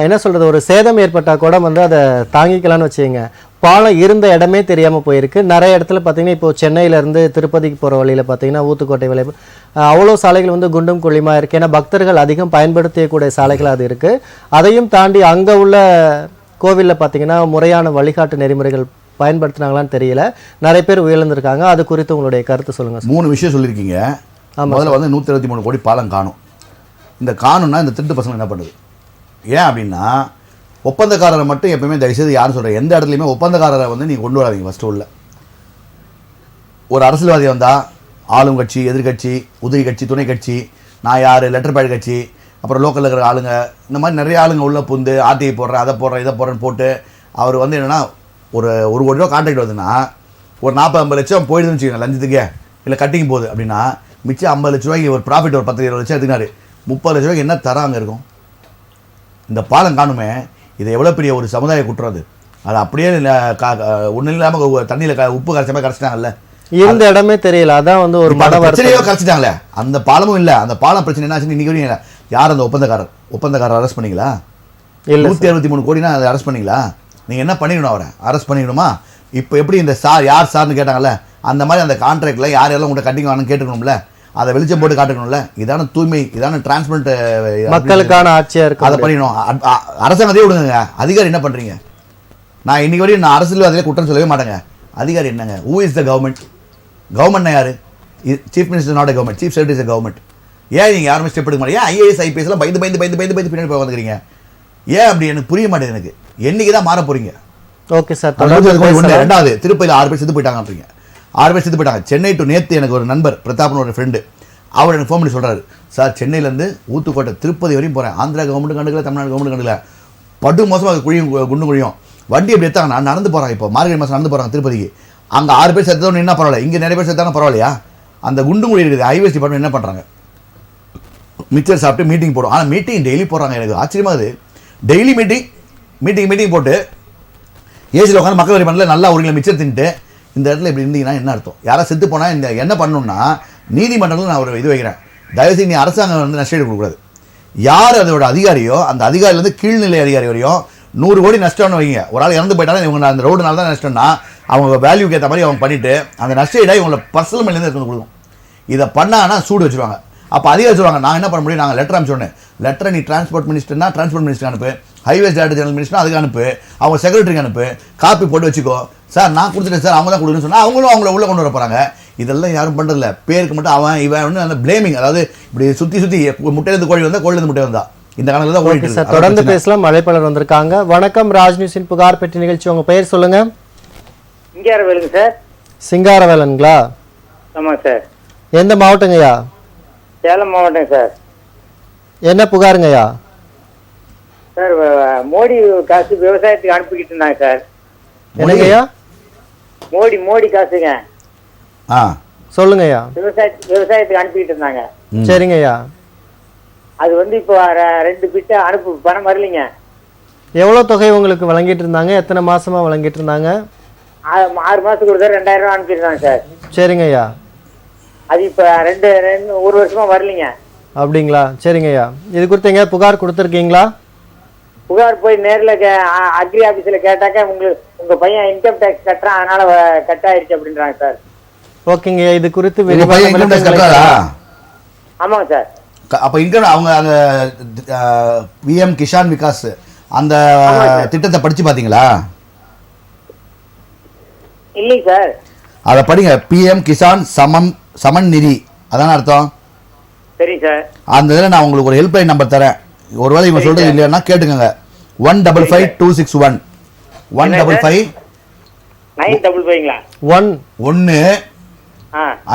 என்ன சொல்கிறது, ஒரு சேதம் ஏற்பட்டால் கூட வந்து அதை தாங்கிக்கலான்னு வச்சுங்க. பாலம் இருந்த இடமே தெரியாமல் போயிருக்கு. நிறைய இடத்துல பார்த்தீங்கன்னா இப்போ சென்னையிலேருந்து திருப்பதிக்கு போகிற வழியில் பார்த்தீங்கன்னா ஊத்துக்கோட்டை விலை அவ்வளோ சாலைகள் வந்து குண்டும் குழியுமாக இருக்குது. ஏன்னா பக்தர்கள் அதிகம் பயன்படுத்தக்கூடிய சாலைகள் அது இருக்குது. அதையும் தாண்டி அங்கே உள்ள கோவிலில் பார்த்தீங்கன்னா முறையான வழிகாட்டு நெறிமுறைகள் பயன்படுத்தினாங்களான்னு தெரியல. நிறைய பேர் உயர்ந்திருக்காங்க. அது குறித்து உங்களுடைய கருத்து சொல்லுங்கள். 3 விஷயம் சொல்லியிருக்கீங்க. முதல்ல வந்து 123 கோடி பாலம் காணும். இந்த காணும்னா இந்த திருட்டு பசங்க என்ன பண்ணுது? ஏன் அப்படின்னா, ஒப்பந்தக்காரரை மட்டும் எப்பவுமே தயவுசெய்து யாரும் சொல்கிறேன், எந்த இடத்துலையுமே ஒப்பந்தக்காரரை வந்து நீங்கள் கொண்டு வராதீங்க. ஃபஸ்ட்டு உள்ள ஒரு அரசியல்வாதி வந்தால் ஆளும் கட்சி, எதிர்கட்சி, உதவி கட்சி, துணை கட்சி, நான் யார், லெட்டர் பேட் கட்சி, அப்புறம் லோக்கலில் இருக்கிற ஆளுங்க, இந்த மாதிரி நிறைய ஆளுங்க உள்ள புந்து ஆர்டிஐ போடுறேன், அதை போடுறேன், இதை போடுறேன்னு போட்டு அவர் வந்து என்னென்னா ஒரு கோடி ரூபா கான்ட்ராக்ட் வருதுன்னா ஒரு 40-50 லட்சம் போயிடுதுன்னு வச்சுக்கோங்க லஞ்சத்துக்கே, இல்லை கட்டிங் போகுது அப்படின்னா, மிச்சம் 50 லட்ச ரூபாய்க்கு ஒரு ப்ராஃபிட் ஒரு 10-20 லட்சம் எடுத்துக்கினாரு. 30 லட்ச ரூபாய்க்கு என்ன தராங்க இருக்கும்? இந்த பாலம் காணுமே, இது எவ்வளோ பெரிய ஒரு சமுதாய குற்றம். அது அப்படியே ஒன்றும் இல்லாமல் தண்ணியில் உப்பு கரைச்ச மாதிரி கரைச்சிட்டாங்கல்ல, இருந்த இடமே தெரியல. அதான் வந்து ஒரு பிரச்சனையோ கரைச்சிட்டாங்களே. அந்த பாலமும் இல்லை, அந்த பாலம் பிரச்சனை என்ன ஆச்சுன்னு இன்னைக்கு வரையும் யார் அந்த ஒப்பந்தக்காரர் அரெஸ்ட் பண்ணீங்களா? இல்லை, 163 கோடினா அதை அரெஸ்ட் பண்ணீங்களா? நீங்கள் என்ன பண்ணிக்கணும்? அவரை அரெஸ்ட் பண்ணிக்கணுமா? இப்போ எப்படி இந்த யார் சார்னு கேட்டாங்கல்ல, அந்த மாதிரி அந்த கான்ட்ராக்டில் யாரெல்லாம் உங்கள்கிட்ட கட்டிங் வாங்கன்னு கேட்டுக்கணும்ல, அதை வெளிச்சம் போட்டு காட்டுக்கணும்ல. இதான தூய்மை, இதான டிரான்ஸ்பரண்ட், மக்களுக்கான ஆட்சியாக இருக்கு. அதை பண்ணிடணும். அரசாங்கத்தையே விடுங்க. அதிகாரி என்ன பண்ணுறீங்க? நான் இன்னைக்கு வரையும் நான் அரசியல்வாதியிலே குற்றம் சொல்லவே மாட்டேங்க. அதிகாரி என்னங்க? Who is the government? கவர்மெண்ட்னா யார்? Chief minister not government, chief secretary is government. ஏன் நீங்கள் யாருமே ஸ்டெப் எடுக்க மாட்டீங்க? ஏன் ஐஏஎஸ் ஐபிஎஸ்லாம் பயந்து பின்னாடி போய் வந்துக்கிறீங்க? ஏன் அப்படி எனக்கு புரிய மாட்டேங்குது. எனக்கு என்னைக்கு தான் மாற போறீங்க? Okay sir. ரெண்டாவது, திருப்பதியில் 6 பேர் செத்து போயிட்டாங்கன்றீங்க. 6 பேர் செத்து போயிட்டாங்க. சென்னை டு நேற்று எனக்கு ஒரு நண்பர் பிரதாப்னு ஒரு ஃப்ரெண்டு, அவர் எனக்கு ஃபோன் பண்ணி சொல்கிறாரு, சார் சென்னையிலேருந்து ஊத்துக்கோட்டை திருப்பதி வரையும் போகிறேன், ஆந்திரா கவர்மெண்ட் கண்டுக்கல, தமிழ்நாடு கவர்மெண்ட் கண்டுக்கல, படு மோசமாக குழியும் குண்டு குழியும், வண்டி எப்படி எடுத்தாங்க, நான் நடந்து போகிறேன். இப்போ மார்கழி மாதம் நடந்து போகிறாங்க திருப்பதிக்கு. அங்கே 6 பேர் செத்தவொன்னு என்ன பரவாயில்ல, இங்கே நிறைய பேர் செத்தாங்க பரவாயில்லையா? அந்த குண்டு குழி இருக்குது. ஹைவேஸ் டிபார்ட்மெண்ட் என்ன பண்ணுறாங்க? மிச்சர் சாப்பிட்டு மீட்டிங் போடும். ஆனால் மீட்டிங் டெய்லி போடுறாங்க. எனக்கு ஆச்சரியமாகுது. டெய்லி மீட்டிங் போட்டு ஏசியில் உட்காந்து மக்கள் வரி பண்ணல, நல்லா ஒரு கிலோ மிச்சர் தின்ட்டு இந்த இடத்துல இப்படி இருந்தீங்கன்னா என்ன அர்த்தம்? யாராவது செத்து போனால் இந்த என்ன பண்ணணும்னா, நீதிமன்றத்தில் நான் ஒரு இது வைக்கிறேன், தயவுசெய்து நீ அரசாங்கம் வந்து நஷ்டம் கொடுக்கூடாது. யார் அதோட அதிகாரியோ அந்த அதிகாரிலேருந்து கீழ்நிலை அதிகாரி வரையும் 100 கோடி நஷ்டம்னு வைங்க. ஒரு ஆள் இறந்து போயிட்டாலும் இவங்க அந்த ரோடுனால தான் நஷ்டம்னா, அவங்க வேல்யூக்கு ஏற்ற மாதிரி அவங்க பண்ணிவிட்டு அந்த நஷ்ட ஈடாக இவங்களை பர்சனல் மணிலேருந்து எடுத்து கொடுக்கும். இதை பண்ணாங்கன்னா சூடு வச்சுருவாங்க. அப்போ அதிகாரி சொல்லுவாங்க, நான் என்ன பண்ண முடியும்? நாங்கள் லெட்டர் அனுப்பிச்சோன்னே, லெட்டரை நீ டிரான்ஸ்போர்ட் மினிஸ்டர்னா டிரான்ஸ்போர்ட் மினிஸ்டர் அனுப்பு, ஹைவேஸ் டைரக்டர் ஜெனரல் மினிஸ்டர் அதுக்கு அனுப்பு, அவங்க செக்ரட்டரிக்கு அனுப்பு, காப்பி போட்டு வச்சுக்கோ. சார் நான் கொடுத்துட்டேன் சார், அவங்க தான் கொடுக்குன்னு சொன்னால் அவங்களும் அவங்கள உள்ளே கொண்டு வர போகிறாங்க. இதெல்லாம் யாரும் பண்ணுறதில்ல. பேருக்கு மட்டும் அவன் இவன் ஒன்று அந்த பிளேமிங், அதாவது இப்படி சுற்றி முட்டையிலேருந்து கோழி வந்தால் கோழிலேருந்து முட்டை வந்தா இந்த கணக்கில் தான் ஓடிட்டு சார். தொடர்ந்து பேசலாம். அழைப்பாளர் வந்திருக்காங்க. வணக்கம், ராஜ்நியூஸின் புகார் பெட்டி நிகழ்ச்சி. உங்கள் பெயர் சொல்லுங்க. சிங்காரவேலுங்க சார். சிங்காரவேலனுங்களா? ஆமாம் சார். எந்த மாவட்டங்கய்யா? சேலம் மாவட்டம் சார். என்ன புகாருங்கய்யா? சார், மோடி காசு விவசாயத்துக்கு அனுப்பிக்கிட்டு இருந்தாங்க சார். என்னங்கய்யா? மோடி காசுங்க. சொல்லுங்கய்யா. விவசாயத்துக்கு அனுப்பிக்கிட்டு இருந்தாங்க. சரிங்கய்யா. அது வந்து இப்போ 2 பிட்ட பணம் வரலைங்க. எவ்வளோ தொகை உங்களுக்கு வழங்கிட்டு இருந்தாங்க? எத்தனை மாசமா வழங்கிட்டு இருந்தாங்க? 6 மாசத்துக்கு ஒரு தடவை 2000 ரூபா அனுப்பிடுறாங்க சார். சரிங்க ஐயா. அது இப்ப ஒரு வருஷமா வரலீங்க. அப்படிங்களா? சரிங்க ஐயா. இது குறித்து எங்க புகார் கொடுத்துருக்கீங்களா? புகார் போய் நேர்ல அக்ரி ஆபீஸ்ல கேட்டாக்க உங்க பையன் இன்கம் டேக்ஸ் கட்டுறான், அதனால கட் ஆயிடுச்சு அப்படின்றாங்க சார். ஓகேங்க. இது குறித்து உங்க பையன் இன்கம் டேக்ஸ் கட்டுறாரா? ஆமாங்க சார். அப்ப இன்கம் அவங்க அந்த விஎம் கிஷான் விகாஸ் அந்த திட்டத்தை படிச்சு பாத்தீங்களா? இல்லைங்க சார். அதை படிங்க. பிஎம் கிசான் சமன் நிதி, அதான அர்த்தம். சரி சார். அந்த இதில் நான் உங்களுக்கு ஒரு ஹெல்ப்லைன் நம்பர் தரேன். ஒருவேளை இவங்க சொல்றது இல்லைன்னா கேட்டுக்கங்க. 155261 155 955ங்களா? 1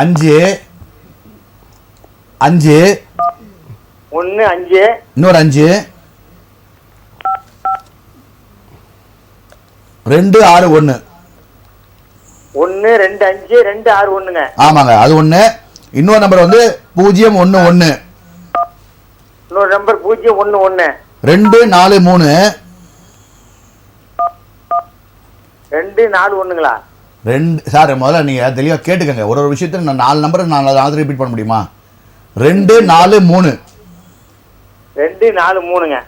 5 5 1 5 இன்னொரு 5 261 1 2 5 2 6 1ங்க. ஆமாங்க, அது ஒண்ணு. இன்னொரு நம்பர் வந்து 011 இன்னொரு நம்பர் 011 243 241ங்களா? சார் முதல்ல நீங்க தெளிவா கேட்டுக்கங்க. ஒரு விஷயத்துல நான் 4 நம்பர் நான் ரிப்பீட் பண்ண முடியுமா? 243 243ங்க.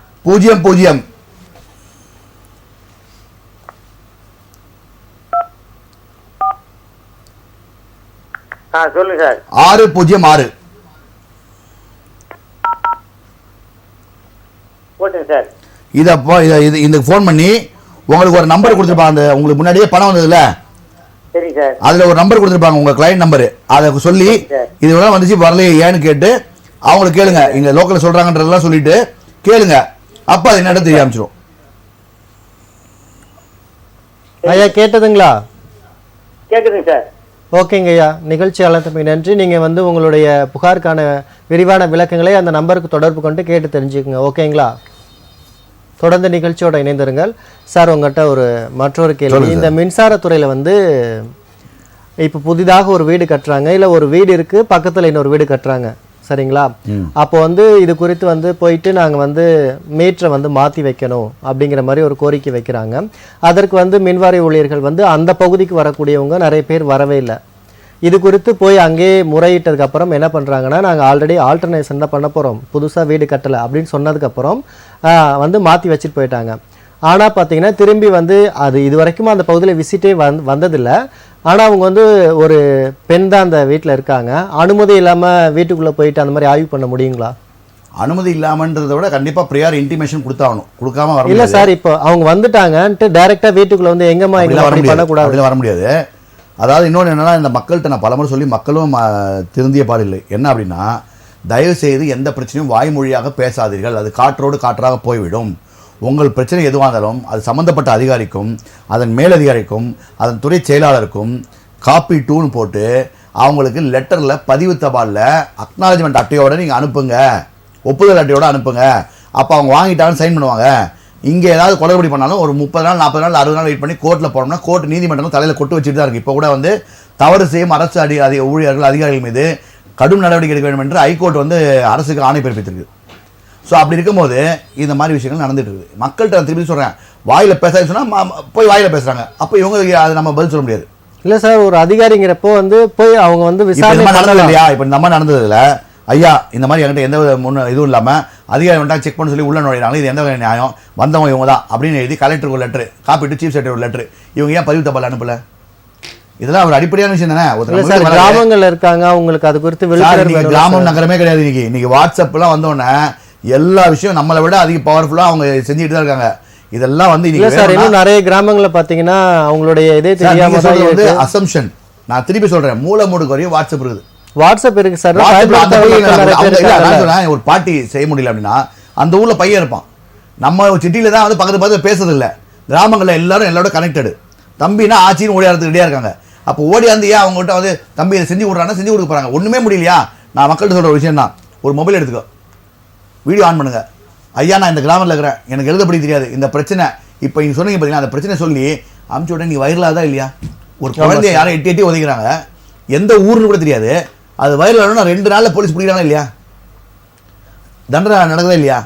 00 சொல்லுங்க சார். 606 போட்டுங்க சார். இந்த ஃபோன் பண்ணி உங்களுக்கு ஒரு நம்பர் கொடுத்துருப்பாங்க. அந்த உங்களுக்கு முன்னாடியே பணம் வந்ததுல, சரி சார், அதுல ஒரு நம்பர் கொடுத்துருப்பாங்க உங்க கிளைண்ட் நம்பர். அதை சொல்லி இது வேணா வந்துச்சு வரலையே ஏன்னு கேட்டு அவங்களுக்கு கேளுங்க. இங்க லோக்கல்ல சொல்றாங்கன்றதெல்லாம் சொல்லிட்டு கேளுங்க. அப்ப அது என்னடா தெரிய ஆரம்பிச்சிடும். ஐயா கேட்டதுங்களா? கேக்குதுங்க சார். ஓகேங்க ஐயா. நிகழ்ச்சி அழைத்தமைக்கு நன்றி. நீங்கள் வந்து உங்களுடைய புகாருக்கான விரிவான விளக்கங்களை அந்த நம்பருக்கு தொடர்பு கொண்டு கேட்டு தெரிஞ்சுக்குங்க. ஓகேங்களா? தொடர்ந்து நிகழ்ச்சியோட இணைந்திருங்கள். சார் உங்கள்கிட்ட மற்றொரு கேள்வி. இந்த மின்சாரத்துறையில் வந்து இப்போ புதிதாக ஒரு வீடு கட்டுறாங்க, இல்லை ஒரு வீடு இருக்குது பக்கத்தில் இன்னொரு வீடு கட்டுறாங்க, சரிங்களா? அப்போ வந்து இது குறித்து வந்து போயிட்டு நாங்கள் வந்து மீட்டரை வந்து மாற்றி வைக்கணும் அப்படிங்கிற மாதிரி ஒரு கோரிக்கை வைக்கிறாங்க. அதற்கு வந்து மின்வாரிய ஊழியர்கள் வந்து அந்த பகுதிக்கு வரக்கூடியவங்க நிறைய பேர் வரவே இல்லை. இது குறித்து போய் அங்கேயே முறையிட்டதுக்கப்புறம் என்ன பண்ணுறாங்கன்னா, நாங்கள் ஆல்ரெடி ஆல்டர்னேஷன் தான் பண்ண போகிறோம், புதுசாக வீடு கட்டலை அப்படின்னு சொன்னதுக்கப்புறம் வந்து மாற்றி வச்சுட்டு போயிட்டாங்க. ஆனால் பார்த்தீங்கன்னா திரும்பி வந்து அது இது வரைக்கும் அந்த பகுதியில் விசிட்டே வந்ததில்லை. ஆனால் அவங்க வந்து ஒரு பெண் தான் அந்த வீட்டில் இருக்காங்க. அனுமதி இல்லாமல் வீட்டுக்குள்ளே போயிட்டு அந்த மாதிரி ஆய்வு பண்ண முடியுங்களா? அனுமதி இல்லாமன்றதை விட கண்டிப்பாக ப்ரியார் இன்டிமேஷன் கொடுத்தாகணும். கொடுக்காம வர இல்லை சார். இப்போ அவங்க வந்துட்டாங்கன்ட்டு டைரெக்டாக வீட்டுக்குள்ளே வந்து எங்கேம்மா பண்ணக்கூடாது, வர முடியாது. அதாவது இன்னொன்று என்னன்னா, இந்த மக்கள்கிட்ட நான் பலமுறை சொல்லி மக்களும் திருந்திய பாடில்லை. என்ன அப்படின்னா, தயவு செய்து எந்த பிரச்சனையும் வாய்மொழியாக பேசாதீர்கள். அது காற்றோடு காற்றாக போய்விடும். உங்கள் பிரச்சனை எதுவாக இருந்தாலும் அது சம்மந்தப்பட்ட அதிகாரிக்கும் அதன் மேலதிகாரிக்கும் அதன் துறை செயலாளருக்கும் காப்பி டூன்னு போட்டு அவங்களுக்கு லெட்டரில் பதிவு தபாலில் அக்னாலஜ்மெண்ட் அட்டையோடு நீங்கள் அனுப்புங்க, ஒப்புதல் அட்டையோடு அனுப்புங்க. அப்போ அவங்க வாங்கிட்டாங்கன்னு சைன் பண்ணுவாங்க. இங்கே ஏதாவது குளறுபடி பண்ணாலும் ஒரு 30 நாள் 40 நாள் 60 நாள் வெயிட் பண்ணி கோர்ட்டில் போனோம்னா கோர்ட் நீதிமன்றம் தலையில் கொட்டு வச்சுட்டு தான் இருக்குது. இப்போ கூட வந்து தவறு செய்யும் அரசு ஊழியர்கள் அதிகாரிகள் மீது கடும் நடவடிக்கை எடுக்க வேண்டும் என்று ஹைகோர்ட் வந்து அரசுக்கு ஆணை பிறப்பித்திருக்கு. ஸோ அப்படி இருக்கும்போது இந்த மாதிரி விஷயங்கள் நடந்துட்டு இருக்குது. மக்கள்கிட்ட நான் திருப்பி சொல்கிறேன், வாயில் பேச சொன்னால் போய் வாயில் பேசுகிறாங்க. அப்போ இவங்களுக்கு அதை நம்ம பதில் சொல்ல முடியாது. இல்லை சார், ஒரு அதிகாரிங்கிறப்போ வந்து போய் அவங்க வந்து விசாரணை நடந்தது இல்லையா? இப்போ இந்த மாதிரி நடந்ததில்ல, ஐயா இந்த மாதிரி என்கிட்ட எந்த இதுவும் இல்லாமல் அதிகாரி வந்துட்டாங்க செக் பண்ண சொல்லி உள்ள நுழையிறாங்க, இது எந்த வகை நியாயம், வந்தவங்க இவங்க தான் அப்படின்னு எழுதி கலெக்டருக்கு ஒரு லெட்ரு, காப்பிட்டு சீஃப் செக்ரட்டரி ஒரு லெட்ரு, இவங்க ஏன் பதிவு தபால் அனுப்பல? இதெல்லாம் ஒரு அடிப்படையான விஷயம் தானே. கிராமங்கள் இருக்காங்க, உங்களுக்கு அது குறித்து கிராமம் நகரமே கிடையாது. இன்னைக்கு வாட்ஸ்அப்லாம் வந்தோடனே எல்லா விஷயம் நம்மளை விட அதிக பவர்ஃபுல்லா அவங்க செஞ்சுட்டு தான் இருக்காங்க. இதெல்லாம் வந்து இன்னும் நிறைய கிராமங்கள்ல பாத்தீங்கன்னா அவங்களுடைய இதே தெரியாம வந்து அசம்ஷன். நான் திருப்பி சொல்றேன், மூலமுடுக்கு வரையும் வாட்ஸ்அப் இருக்குது. வாட்ஸ்அப் இருக்கு சார். ஒரு பார்ட்டி செய்ய முடியல அப்படின்னா அந்த ஊர்ல பையன் இருப்பான். நம்ம சிட்டியில தான் வந்து பக்கத்து பேசுறது இல்லை. கிராமங்கள்ல எல்லாரும் எல்லாரோட கனெக்டடு. தம்பினா ஆச்சின்னு ஓடியாரத்துக்கு ரெடியா இருக்காங்க. அப்போ ஓடியாந்து ஏன் அவங்ககிட்ட வந்து தம்பி இதை செஞ்சு கொடுறாங்கன்னா செஞ்சு கொடுக்க போறாங்க. ஒண்ணுமே முடியலையா? நான் மக்கள்கிட்ட சொல்ற விஷயம் தான், ஒரு மொபைல் எடுத்துக்கோ, வீடியோ ஆன் பண்ணுங்க. ஐயா நான் இந்த கிராமத்தில் இருக்கிறேன், எனக்கு எழுதப்படி தெரியாது, இந்த பிரச்சனை இப்போ நீங்கள் சொன்னீங்க பார்த்தீங்கன்னா அந்த பிரச்சனை சொல்லி அமுச்சு உடனே நீ வைரலாக தான் இல்லையா? ஒரு குழந்தைய யாரும் எட்டி ஒதுக்கிறாங்க, எந்த ஊர்னு கூட தெரியாது, அது வைரலாகனா 2 நாளில் போலீஸ் பிடிக்கிறாங்க இல்லையா? தண்டனை நடக்குதா இல்லையா?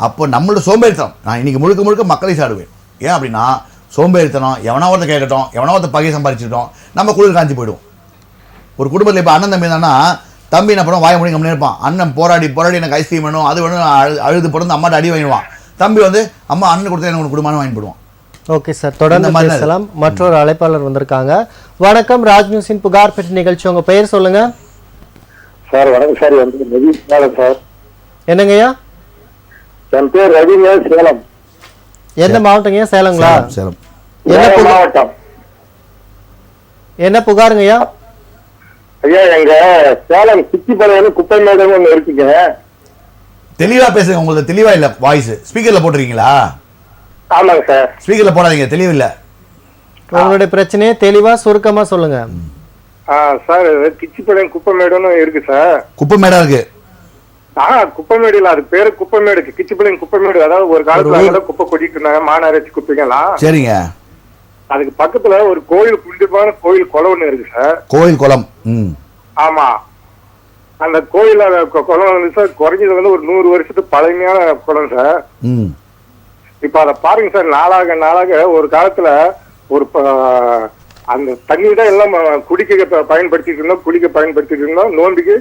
அப்போ நம்மளோட சோம்பேறித்தனம். நான் இன்னைக்கு முழுக்க மக்களை சாடுவேன். ஏன் அப்படின்னா சோம்பேறித்தனம், எவனா ஒருத்த கேட்கட்டும், எவனா ஒருத்த பகையை சம்பாதிச்சிட்டோம், நம்ம குளிர் காஞ்சி போயிடும். ஒரு குடும்பத்தில் இப்போ அண்ணன் தம்பி தானா, தம்பி என்ன பண்ணுவோம், வாய முடியும் கம்மியாக இருப்பான். அண்ணன் போராடி எனக்கு ஐஸ்கிரீம் வேணும், அது வேணும், அழுது பிறந்து அம்மாட்ட அடி வாங்கிடுவான். தம்பி வந்து அம்மா அண்ணன் கொடுத்தா எனக்கு குடும்பம் வாங்கி போடுவான். ஓகே சார், தொடர்ந்து பேசலாம். மற்றொரு அழைப்பாளர் வந்திருக்காங்க. வணக்கம், ராஜ் நியூஸின் புகார் பெட்டி நிகழ்ச்சி. உங்க பெயர் சொல்லுங்க சார். வணக்கம் சார். ரவி சேலம் சார். என்னங்கய்யா? என் பேர் ரவிங்க, சேலம். எந்த மாவட்டங்கய்யா? சேலங்களா? சேலம் மாவட்டம். என்ன புகாருங்கய்யா? ஐயா, எங்க சேலம் சித்திப்பாளையம் குப்பை மேடம் ஒண்ணு இருக்குங்க. தெளிவா பேசுங்க, உங்களுக்கு தெளிவா இல்ல வாய்ஸ். ஸ்பீக்கர்ல போட்டுருக்கீங்களா? ஆமாங்க சார். ஸ்பீக்கர்ல போடாதீங்க, தெளிவு இல்ல. உங்களுடைய பிரச்சனையை தெளிவா சுருக்கமா சொல்லுங்க. சார், கிச்சிப்பாளையம் குப்பை மேடுன்னு இருக்கு சார். குப்பை மேடா இருக்கு. குப்பைமேடு இல்ல, அது பேரு குப்பைமேடு. கிச்சிப்பாளையம் குப்பைமேடு. அதாவது ஒரு காலத்துல குப்பை கொட்டிட்டு இருந்தாங்க, மாநகராட்சி குப்பைங்கலாம். சரிங்க. அதுக்கு பக்கத்துல ஒரு கோயில், புனிதமான கோயில் குளம் ஒண்ணு இருக்கு சார். கோயில் குளம். ஆமா, அந்த கோயில் குளம் வந்து சார் குறைஞ்சது வந்து ஒரு 100 வருஷத்துக்கு பழமையான குளம் சார். இப்ப அதை பாருங்க சார், நாளாக ஒரு காலத்துல ஒரு அந்த தண்ணி தான் எல்லாம் குடிக்க பயன்படுத்திட்டு இருந்தோம், குளிக்க பயன்படுத்திட்டு இருந்தோம், நோம்பிக்கு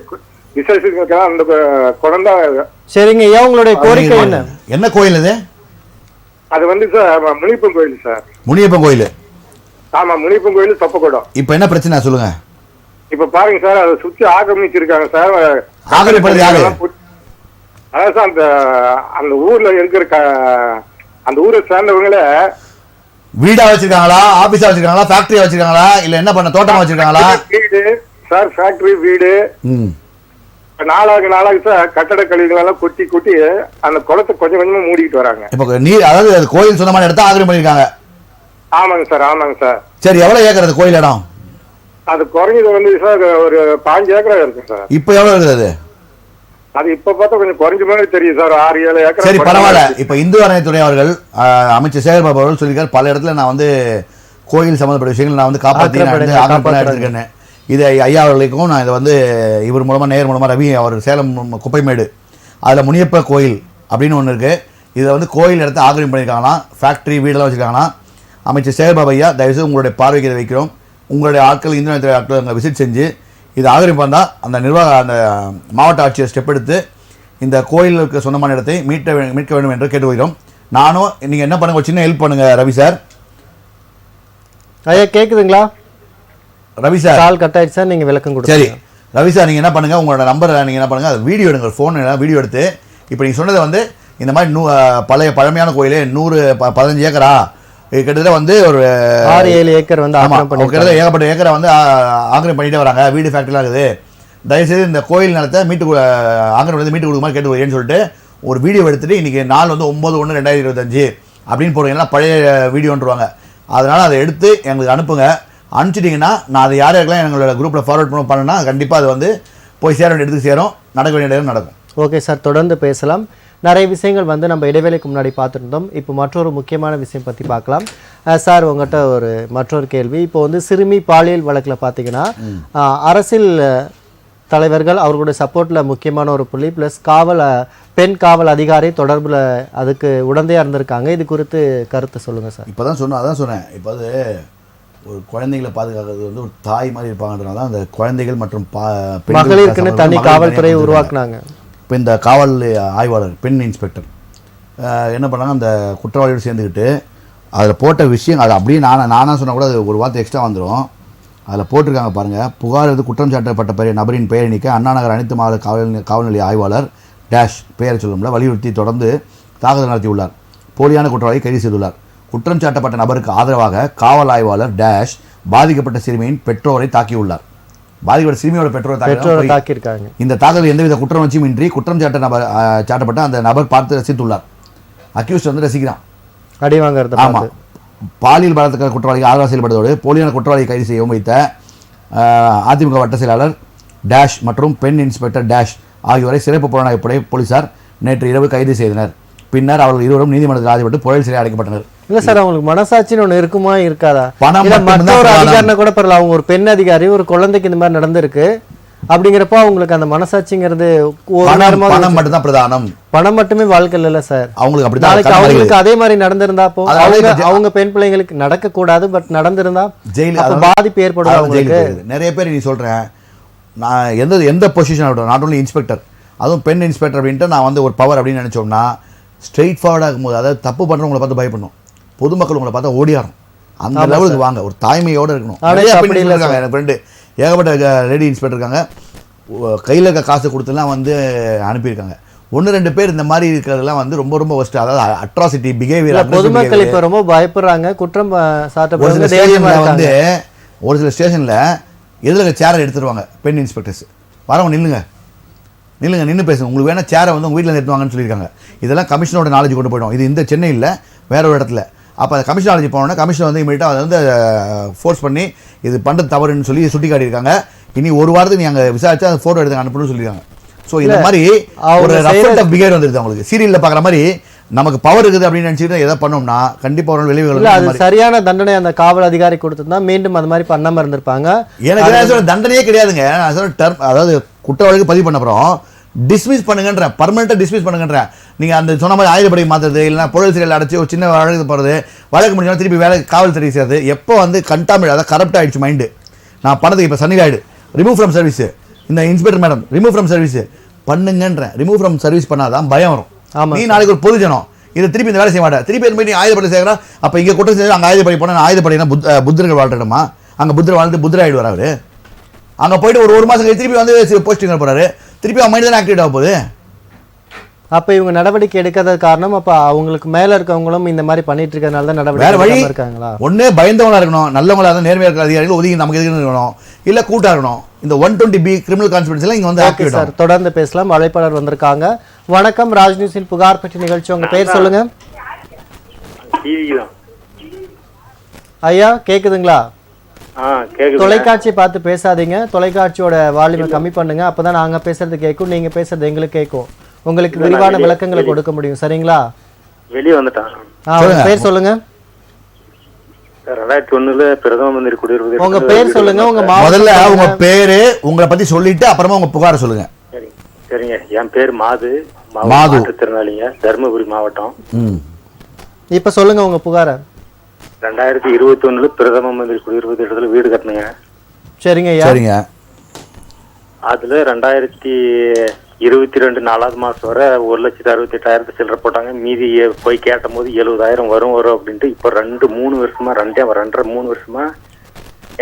விசேஷத்துக்கு அந்த குளம் தான். சரிங்க ஐயா, உங்களுடைய கோரிக்கை என்ன? என்ன கோயில் இது? அது வந்து சார் முனியப்பன் கோயில் சார். முனியப்பன் கோயில். ஆமா, முனியப்பன் கோயில் தொப்பக்கூடம். இப்ப என்ன பிரச்சனை சொல்லுங்க. இப்ப பாருங்க சார், அதை சுத்தி ஆக்கிரமிச்சிருக்காங்க சார். ஆக்கிரமிப்பது யாரு? அதான் சார், அந்த ஊர்ல இருக்கிற அந்த ஊரை சேர்ந்தவங்கள வீடா வச்சிருக்காங்களா, ஆபீஸா வச்சிருக்காங்களா, ஃபேக்டரியா வச்சிருக்காங்களா, இல்ல என்ன பண்ண தோட்டமா வச்சிருக்காங்களா? வீடு சார், ஃபேக்டரி வீடு. நாளாக சார் கட்டட கழிவுகள் எல்லாம் கொட்டி அந்த குளத்தை கொஞ்சம் கொஞ்சமா மூடிக்கிட்டு வராங்க. இப்ப நீர், அதாவது அது கோயில் சொந்தமான இடத்த ஆக்கிரமி பண்ணிருக்காங்க. ஆமாங்க சார். சரி, எவ்வளவு ஏக்கர் அது கோயில் இடம்? அது குறைஞ்சது வந்து சார் ஒரு 5 ஏக்கரா இருக்கு சார். இப்ப எவ்வளவு இருக்குது? அது இப்ப பார்த்தா கொஞ்சம் குறைஞ்ச மாதிரி தெரியும் சார், 6-7 ஏக்கர். சரி, பரவாயில்ல. இப்ப இந்து அறநிலையத்துறை அவர்கள், அமைச்சர் சேகர் பாபு அவர்கள் சொல்லியிருக்காரு, பல இடத்துல நான் வந்து கோயில் சம்பந்தப்பட்ட விஷயங்கள் நான் வந்து காப்பாற்றிருக்கேன்னு. இது ஐயா அவர்களுக்கும் நான் இதை வந்து இவர் மூலமா, நேர் மூலமா, ரவி அவர் சேலம் குப்பைமேடு, அதில் முனியப்ப கோயில் அப்படின்னு ஒன்று இருக்கு. இதை வந்து கோயில் இடத்த ஆக்கிரமி பண்ணியிருக்காங்களாம், ஃபேக்டரி வீடெல்லாம் வச்சுருக்காங்கன்னா. அமைச்சர் சேகர் பாபு ஐயா, தயவுசெய்து உங்களுடைய பார்வைக்கு இதை வைக்கிறோம். உங்களுடைய ஆட்கள், இந்து அறநிலையத்துறை ஆட்கள் அங்கே விசிட் செஞ்சு இது ஆக்கிரமிப்பு வந்தால் அந்த அந்த மாவட்ட ஆட்சியர் ஸ்டெப் எடுத்து இந்த கோயிலுக்கு சொந்தமான இடத்தை மீட்க வேண்டும் என்று கேட்டுக்கொள்கிறோம். நானும் நீங்கள் என்ன பண்ணுங்க, ஒரு சின்ன ஹெல்ப் பண்ணுங்க ரவி சார். ஐயா கேக்குதுங்களா? ரவி சார், கால் கட் ஆயிடுச்சு சார், நீங்க விளக்கம் கொடுங்க. சரி ரவி சார், நீங்கள் என்ன பண்ணுங்க, உங்களோட நம்பரை நீங்கள் என்ன பண்ணுங்க, அது வீடியோ எடுங்க, ஃபோன் வீடியோ எடுத்து. இப்போ நீங்கள் சொன்னதை வந்து இந்த மாதிரி பழமையான கோயிலே 115 ஏக்கரா கிட்டத்தட்ட வந்து ஒரு 6-7 ஏக்கர் வந்து கிட்டத்தட்ட ஏகப்பட்ட ஏக்கரை வந்து ஆக்கிரமி பண்ணிட்டே வராங்க, வீடு ஃபேக்டரிலாம் இருக்குது. தயவுசெய்து இந்த கோயில் நிலத்தை ஆக்கிரமி மீட்டு கொடுக்குமா கேட்டு சொல்லிட்டு ஒரு வீடியோ எடுத்துட்டு இன்னைக்கு நாள் வந்து 9/1/2025 அப்படின்னு போடுவீங்கன்னா பழைய வீடியோன்றுவாங்க. அதனால அதை எடுத்து எங்களுக்கு அனுப்புங்க. அனுப்பிச்சிட்டிங்கன்னா நான் அதை யாருக்கெல்லாம் எங்களோட குரூப்பில் ஃபார்வர்ட் பண்ணேன்னா கண்டிப்பாக அது வந்து போய் சேர வேண்டிய இடத்துக்கு சேரும், நடக்க வேண்டிய இடம் நடக்கும். ஓகே சார், தொடர்ந்து பேசலாம். நிறைய விஷயங்கள் வந்து நம்ம இடைவேளைக்கு முன்னாடி பார்த்துருந்தோம். இப்போ மற்றொரு முக்கியமான விஷயம் பற்றி பார்க்கலாம். சார், உங்கள்கிட்ட ஒரு மற்றொரு கேள்வி. இப்போ வந்து சிறுமி பாலியல் வழக்கில் பார்த்தீங்கன்னா அரசியல் தலைவர்கள் அவர்களுடைய சப்போர்ட்டில் முக்கியமான ஒரு புள்ளி ப்ளஸ் பெண் காவல் அதிகாரி தொடர்பில் அதுக்கு உடந்தையாக இருந்திருக்காங்க. இது குறித்து கருத்தை சொல்லுங்கள் சார். இப்போ தான் சொன்னேன். இப்போ அது ஒரு குழந்தைகளை பாதுகாக்கிறது வந்து ஒரு தாய் மாதிரி இருப்பாங்கன்றனால அந்த குழந்தைகள் மற்றும் மகளிருக்குன்னு தனி காவல்துறையை உருவாக்குனாங்க. இப்போ இந்த காவல் ஆய்வாளர், பெண் இன்ஸ்பெக்டர் என்ன பண்ணாங்க, அந்த குற்றவாளியோடு சேர்ந்துக்கிட்டு அதில் போட்ட விஷயம், அது அப்படியே நானாக சொன்னால் கூட அது ஒரு வார்த்தை எக்ஸ்ட்ரா வந்துடும். அதில் போட்டிருக்காங்க பாருங்கள். புகார் எடுத்து குற்றம் சாட்டப்பட்ட நபரின் பெயரை நீக்க அண்ணா நகர் அனைத்து மாவட்ட காவல் நிலைய ஆய்வாளர் டேஷ் பெயரை சொல்லும்ல வலியுறுத்தி தொடர்ந்து தாக்குதல் நடத்தியுள்ளார். போலியான குற்றவாளியை கைது செய்துள்ளார். குற்றம் சாட்டப்பட்ட நபருக்கு ஆதரவாக காவல் ஆய்வாளர் டேஷ் பாதிக்கப்பட்ட சிறுமியின் பெற்றோரை தாக்கியுள்ளார். பாதிக்கப்பட்ட சிறுமியோட பெற்றோரை தாக்கியிருக்காங்க. இந்த தாக்குதல் எந்தவித குற்றவச்சியும் இன்றி குற்றம் சாட்டப்பட்ட அந்த நபர் பார்த்து ரசித்துள்ளார். அக்யூஸ்ட் வந்து ரசிக்கிறான், அடி வாங்குறது. ஆமாம், பாலியல் பலாத்கார குற்றவாளிக்கு ஆதரவாக செயல்படுவதோடு போலியான குற்றவாளியை கைது செய்யவும் வைத்த அதிமுக வட்ட செயலாளர் டேஷ் மற்றும் பெண் இன்ஸ்பெக்டர் டேஷ் ஆகியோரை சிறப்பு புலனாய்வு போலீசார் நேற்று இரவு கைது செய்தனர். பின்னர் அவர்கள் இருவரும் நீதிமன்றத்தில் ஆஜர்பட்டு புழல் சிறையில் அடைக்கப்பட்டனர். இல்ல சார், அவங்களுக்கு மனசாட்சின்னு ஒண்ணு இருக்குமா இருக்காதா? பணம் மற்ற ஒரு அதிகாரி கூட பரவாயில்ல, அவங்க ஒரு பெண் அதிகாரி, ஒரு குழந்தைக்கு இந்த மாதிரி நடந்திருக்கு, அப்படிங்கிறப்போ அவங்களுக்கு அந்த மனசாட்சிங்கிறது ஒரு பணம் நேரமா பணம் மட்டும் தான் பிரதானம். பணம் மட்டுமே வாழ்க்கையில் இல்ல சார். அவங்களுக்கு நாளைக்கு அப்படிதான் அவங்களுக்கு அதே மாதிரி நடந்திருந்தா அதாவது அவங்க பெண் பிள்ளைங்களுக்கு நடக்க கூடாது, பட் நடந்திருந்தா ஜெயில அப்ப பாதிப்பு ஏற்படும் அவங்களுக்கு. நிறைய பேர் நீ சொல்றேன், நான் எந்த பொசிஷன் ஆகட்டும், நாட் ஓன்லி இன்ஸ்பெக்டர், அதுவும் பெண் இன்ஸ்பெக்டர் அப்படின்ட்டு நான் வந்து ஒரு பவர் அப்படின்னு நினைச்சோம்னா ஸ்ட்ரெயிட் ஃபார்வர்டாக இருக்கும்போது, அதாவது தப்பு பண்ணுறவங்களை பார்த்து பயப்படணும், பொதுமக்கள் உங்களை பார்த்தா ஓடியாரும், அந்த லெவலுக்கு வாங்க, ஒரு தாய்மையோடு இருக்கணும். நிறைய பெண் இருக்காங்க, எனக்கு ஃப்ரெண்டு ஏகப்பட்ட லேடி இன்ஸ்பெக்டர் இருக்காங்க, கையில் இருக்க காசு கொடுத்துலாம் வந்து அனுப்பியிருக்காங்க. 1-2 பேர் இந்த மாதிரி இருக்கிறதெல்லாம் வந்து ரொம்ப ரொம்ப ஒஸ்ட், அதாவது அட்ராசிட்டி பிஹேவியர். பொதுமக்கள் இப்ப ரொம்ப பயப்படுறாங்க, குற்றம் சாட்டப்படுறாங்க. வந்து ஒரு சில ஸ்டேஷனில் எதில் சேரை எடுத்துருவாங்க பெண் இன்ஸ்பெக்டர்ஸ், வரவங்க நின்று பேசுங்க, உங்களுக்கு வேணால் சேரை வந்து உங்கள் வீட்டில் எடுத்துவாங்கன்னு சொல்லியிருக்காங்க. இதெல்லாம் கமிஷனோட நாலேஜ் கொண்டு போய்டும். இது இந்த சென்னையில் வேற ஒரு இடத்துல. அப்போ அந்த கமிஷன் நாலேஜ் போனோன்னா கமிஷன் வந்து இமீடியட்டாக அதை வந்து ஃபோர்ஸ் பண்ணி இது பண்ணுறது தவறுன்னு சொல்லி சுட்டி காட்டியிருக்காங்க. இனி ஒரு வாரத்துக்கு நீ அங்கே விசாரிச்சா அந்த ஃபோட்டோ எடுத்து அனுப்பணும்னு சொல்லியிருக்காங்க. ஸோ இந்த மாதிரி ஒரு ரஃப் ஆஃப் பிஹேவியர் வந்துருது அவங்களுக்கு. சீரியலில் பார்க்குற மாதிரி நமக்கு பவர் இருக்குது அப்படின்னு நினச்சிட்டு எதை பண்ணோம்னா கண்டிப்பாக ஒரு விளைவுகள். அது சரியான தண்டனை அந்த காவல் அதிகாரி கொடுத்துருந்தா மீண்டும் அந்த மாதிரி பண்ணாமல் இருந்திருப்பாங்க. எனக்கு தண்டனையே கிடையாதுங்க. நான் சொல்ல டர்ம், அதாவது குற்ற வழக்கு பதிவு பண்ண அப்புறம் டிஸ்மிஸ் பண்ணுங்கன்ற, பர்மனெண்ட்டாக டிஸ்மிஸ் பண்ணுங்கன்ற. நீங்கள் அந்த சொன்ன மாதிரி ஆயுதப்படை மாற்றுறது, இல்லைனா புழல் சிறையில் அடைச்சி ஒரு சின்ன வழக்கு போகிறது, வழக்கு முடிஞ்சாலும் திருப்பி வேலை காவல்துறை செய்கிறது, எப்போ வந்து கண்டாமிட், அதாவது கரப்ட் ஆகிடுச்சு மைண்டு. நான் பண்ணதுக்கு இப்போ சன்னிகாய்டு ரிமூவ் ஃப்ரம் சர்வீஸ், இந்த inspector madam remove from service பண்ணுங்கன்ற. ரிமூவ் ஃப்ரம் சர்வீஸ் பண்ணாதான் பயம் வரும். நீ நாளைக்கு ஒரு பொதுஜனம் இதை திருப்பி இந்த வேலை செய்ய மாட்டேன், திருப்பி போய் நீ ஆயுதப்படை செய்யறா. அப்போ இங்கே குற்றம் செஞ்சு அங்கே ஆயுதப்படை போனால் ஆயுதப்படைனா புத்தர்கள் வாழ்றமா, அங்கே புத்தர் வாழ்ந்து புத்தராயிடு வராரு. அங்கே போயிட்டு ஒரு மாதம் கழிச்சு திருப்பி வந்து போஸ்டிங் போறாரு, திருப்பி அவன் மைண்ட் தான் ஆக்டிவேட் ஆக போகுது. அப்ப இவங்க நடவடிக்கை எடுக்காத காரணம் அப்ப அவங்களுக்கு மேல இருக்கவங்களும் இந்த மாதிரி பண்ணிட்டு இருக்கறனால தான் நடவடிக்கை எடுக்காம இருக்காங்களா? ஒண்ணே பயந்தவங்களா இருக்கணும், நல்லவங்களா இருந்தா நேர்மையா இருக்கிற அதிகாரிகள் ஒதுங்கி நமக்கு எதுக்கு இருக்கணும், இல்ல கூட்டா இருக்கணும். இந்த 120B கிரிமினல் கான்ஸ்பிரன்ஸ் எல்லாம் இங்க வந்து ஆக்டிவேட் ஆகும். தொடர்ந்து பேசலாம். அழைப்பாளர் வந்திருக்காங்க. வணக்கம், ராஜ் நியூஸின் புகார் பெட்டி நிகழ்ச்சி. உங்க பேர் சொல்லுங்க ஐயா. கேக்குதுங்களா? தொலைக்காட்சி பார்த்து பேசாதீங்க, தொலைக்காட்சியோட வால்யூமை கம்மி பண்ணுங்க, அப்பதான் நாங்க பேசுறது கேட்கும், நீங்க பேசுறது எங்களுக்கு கேட்கும், உங்களுக்கு விரிவான விளக்கங்களை கொடுக்க முடியும். சரிங்களா? வெளியே வந்துட்டான். பேர் சொல்லுங்க. 2001 பிரதம மந்திரி குடியிருப்பு. உங்க பேர் சொல்லுங்க, உங்க முதல்ல உங்க பேரு, உங்களை பத்தி சொல்லிட்டு அப்புறமா உங்க புகார சொல்லுங்க. சரிங்க. என் பேர் மாது, மாற்றுத்திறனாளிங்க, தருமபுரி மாவட்டம். இப்ப சொல்லுங்க உங்க புகார. 2021 பிரதம மந்திரி குடியிருப்பு திட்டத்துல வீடு கட்டினீங்க. சரிங்க. அதுல 2022 4வது மாசம் வரை 1,68,000 சில்லற போட்டாங்க. மீதி போய் கேட்ட போது 70,000 வரும் அப்படின்ட்டு இப்ப 2-3 வருஷமா 2.5-3 வருஷமா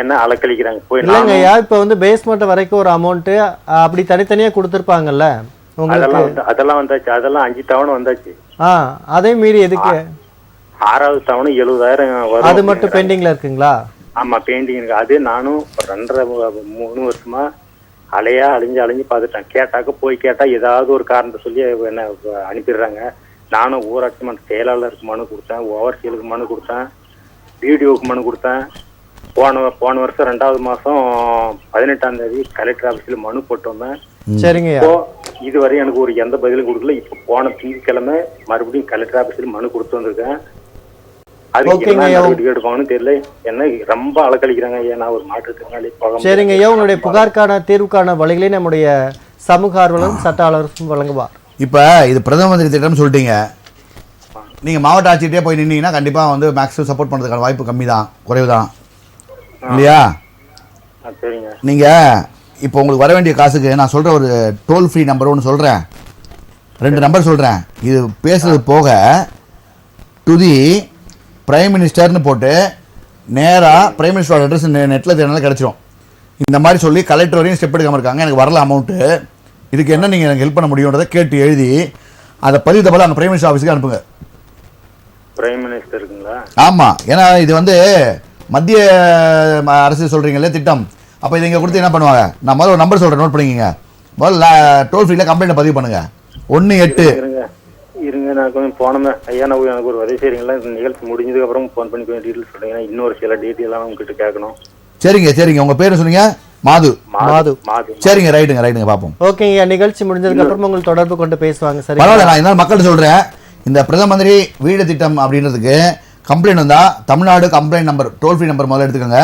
என்ன அலக்கழிக்கிறாங்க. போய் இல்லைங்கய்யா, இப்ப வந்து பேஸ்மெண்ட் வரைக்கும் ஒரு அமௌண்ட் அப்படி தனித்தனியா கொடுத்துருப்பாங்கல்ல உங்களுக்கு? அதெல்லாம் வந்தாச்சு, அதெல்லாம் 5 தவணை வந்தாச்சு. அதே மீறி எதுக்கு 6வது தவணை 70,000 வரும்? அது மட்டும் பெண்டிங்ல இருக்குங்களா? ஆமா, பெயிண்டிங் இருக்கு. அது நானும் 2.5-3 வருஷமா அலைஞ்சு பார்த்துட்டேன். கேட்டாக்க போய் கேட்டா ஏதாவது ஒரு காரணத்தை சொல்லி என்ன அனுப்பிடுறாங்க. நானும் ஊராட்சி மன்ற செயலாளருக்கு மனு கொடுத்தேன், ஓவர்சீலுக்கு மனு கொடுத்தேன், பிடிஓக்கு மனு கொடுத்தேன். போன வருஷம் 2வது மாசம் 18ஆம் தேதி கலெக்டர் ஆபீஸ்ல மனு போட்டு வந்தேன். சரிங்க. இதுவரை எனக்கு ஒரு எந்த பதிலும் கொடுக்கல. இப்ப போன திங்கட்கிழமை மறுபடியும் கலெக்டர் ஆபீஸ்ல மனு கொடுத்து வந்திருக்கேன். அதுக்கு என்ன நடவடிக்கை எடுப்பாங்கன்னு தெரியல. என்ன ரொம்ப அலக்கழிக்கிறாங்க. நான் ஒரு மாற்றுத்திறனாளி. சரிங்க ஐயா, உங்களுடைய புகாருக்கான தீர்வுக்கான வழிகளை நம்முடைய சமூக ஆர்வலரும் சட்ட ஆர்வலரும் வழங்குவார். இப்ப இது பிரதம மந்திரி திட்டம் சொல்லிட்டீங்க. நீங்க மாவட்ட ஆட்சியிட்டே போய் நின்னீங்கன்னா கண்டிப்பா வந்து மேக்ஸிமம் சப்போர்ட் பண்றதுக்கான வாய்ப்பு கம்மி தான், குறைவு தான் இல்லையா? சரிங்க. நீங்க இப்போ உங்களுக்கு வர வேண்டிய காசுக்கு நான் சொல்ற ஒரு டோல் ஃப்ரீ நம்பர் ஒன்று சொல்றேன், 2 நம்பர் சொல்றேன். இது பேசுறது போக டு தி பிரைம் மினிஸ்டர்னு போட்டு நேராக பிரைம் மினிஸ்டரோட அட்ரஸ் நெட்டில் தேடினாலும் கிடச்சிரும். இந்த மாதிரி சொல்லி கலெக்டர் வரையும் ஸ்டெப் எடுக்காமல் இருக்காங்க. எனக்கு வரல அமௌண்ட்டு, இதுக்கு என்ன நீங்கள் எனக்கு ஹெல்ப் பண்ண முடியுன்றதை கேட்டு எழுதி அதை பதிவு தப்பால் அங்கே பிரைம் மினிஸ்டர் ஆஃபீஸுக்கு அனுப்புங்க. பிரைம் மினிஸ்டருக்குங்களா? ஆமாம், ஏன்னா இது வந்து மத்திய அரசு சொல்கிறீங்களே திட்டம். அப்போ இதை இங்கே கொடுத்து என்ன பண்ணுவாங்க? நான் முதல்ல ஒரு நம்பர் சொல்கிறேன், நோட் பண்ணிக்கங்க. முதல்ல டோல் ஃப்ரீல கம்ப்ளைண்ட் பதிவு பண்ணுங்கள். 18 இருங்க. நான் கொஞ்சம் போனோமே ஐயா, நான் எனக்கு ஒரு உதவி செய்றீங்களா? இந்த நிகழ்ச்சி முடிஞ்சதுக்கு அப்புறம் ஃபோன் பண்ணி கொஞ்சம் டீட்டெயில் சொல்றீங்கன்னா இன்னொரு சில டீட்டெயிலாம் உங்ககிட்ட கேட்கணும். சரிங்க. உங்க பேரு சொன்னீங்க? மாது. சரிங்க, ரைட்டுங்க பாப்போம். ஓகேங்க, நிகழ்ச்சி முடிஞ்சதுக்கு அப்புறம் உங்களுக்கு தொடர்பு கொண்டு பேசுவாங்க. சரி, பரவாயில்ல. நான் என்ன மக்கள்கிட்ட சொல்றேன், இந்த பிரதம மந்திரி வீடு திட்டம் அப்படின்றதுக்கு கம்ப்ளைண்ட் வந்தா Tamil Nadu complaint number toll free number முதல்ல எடுத்துக்கோங்க.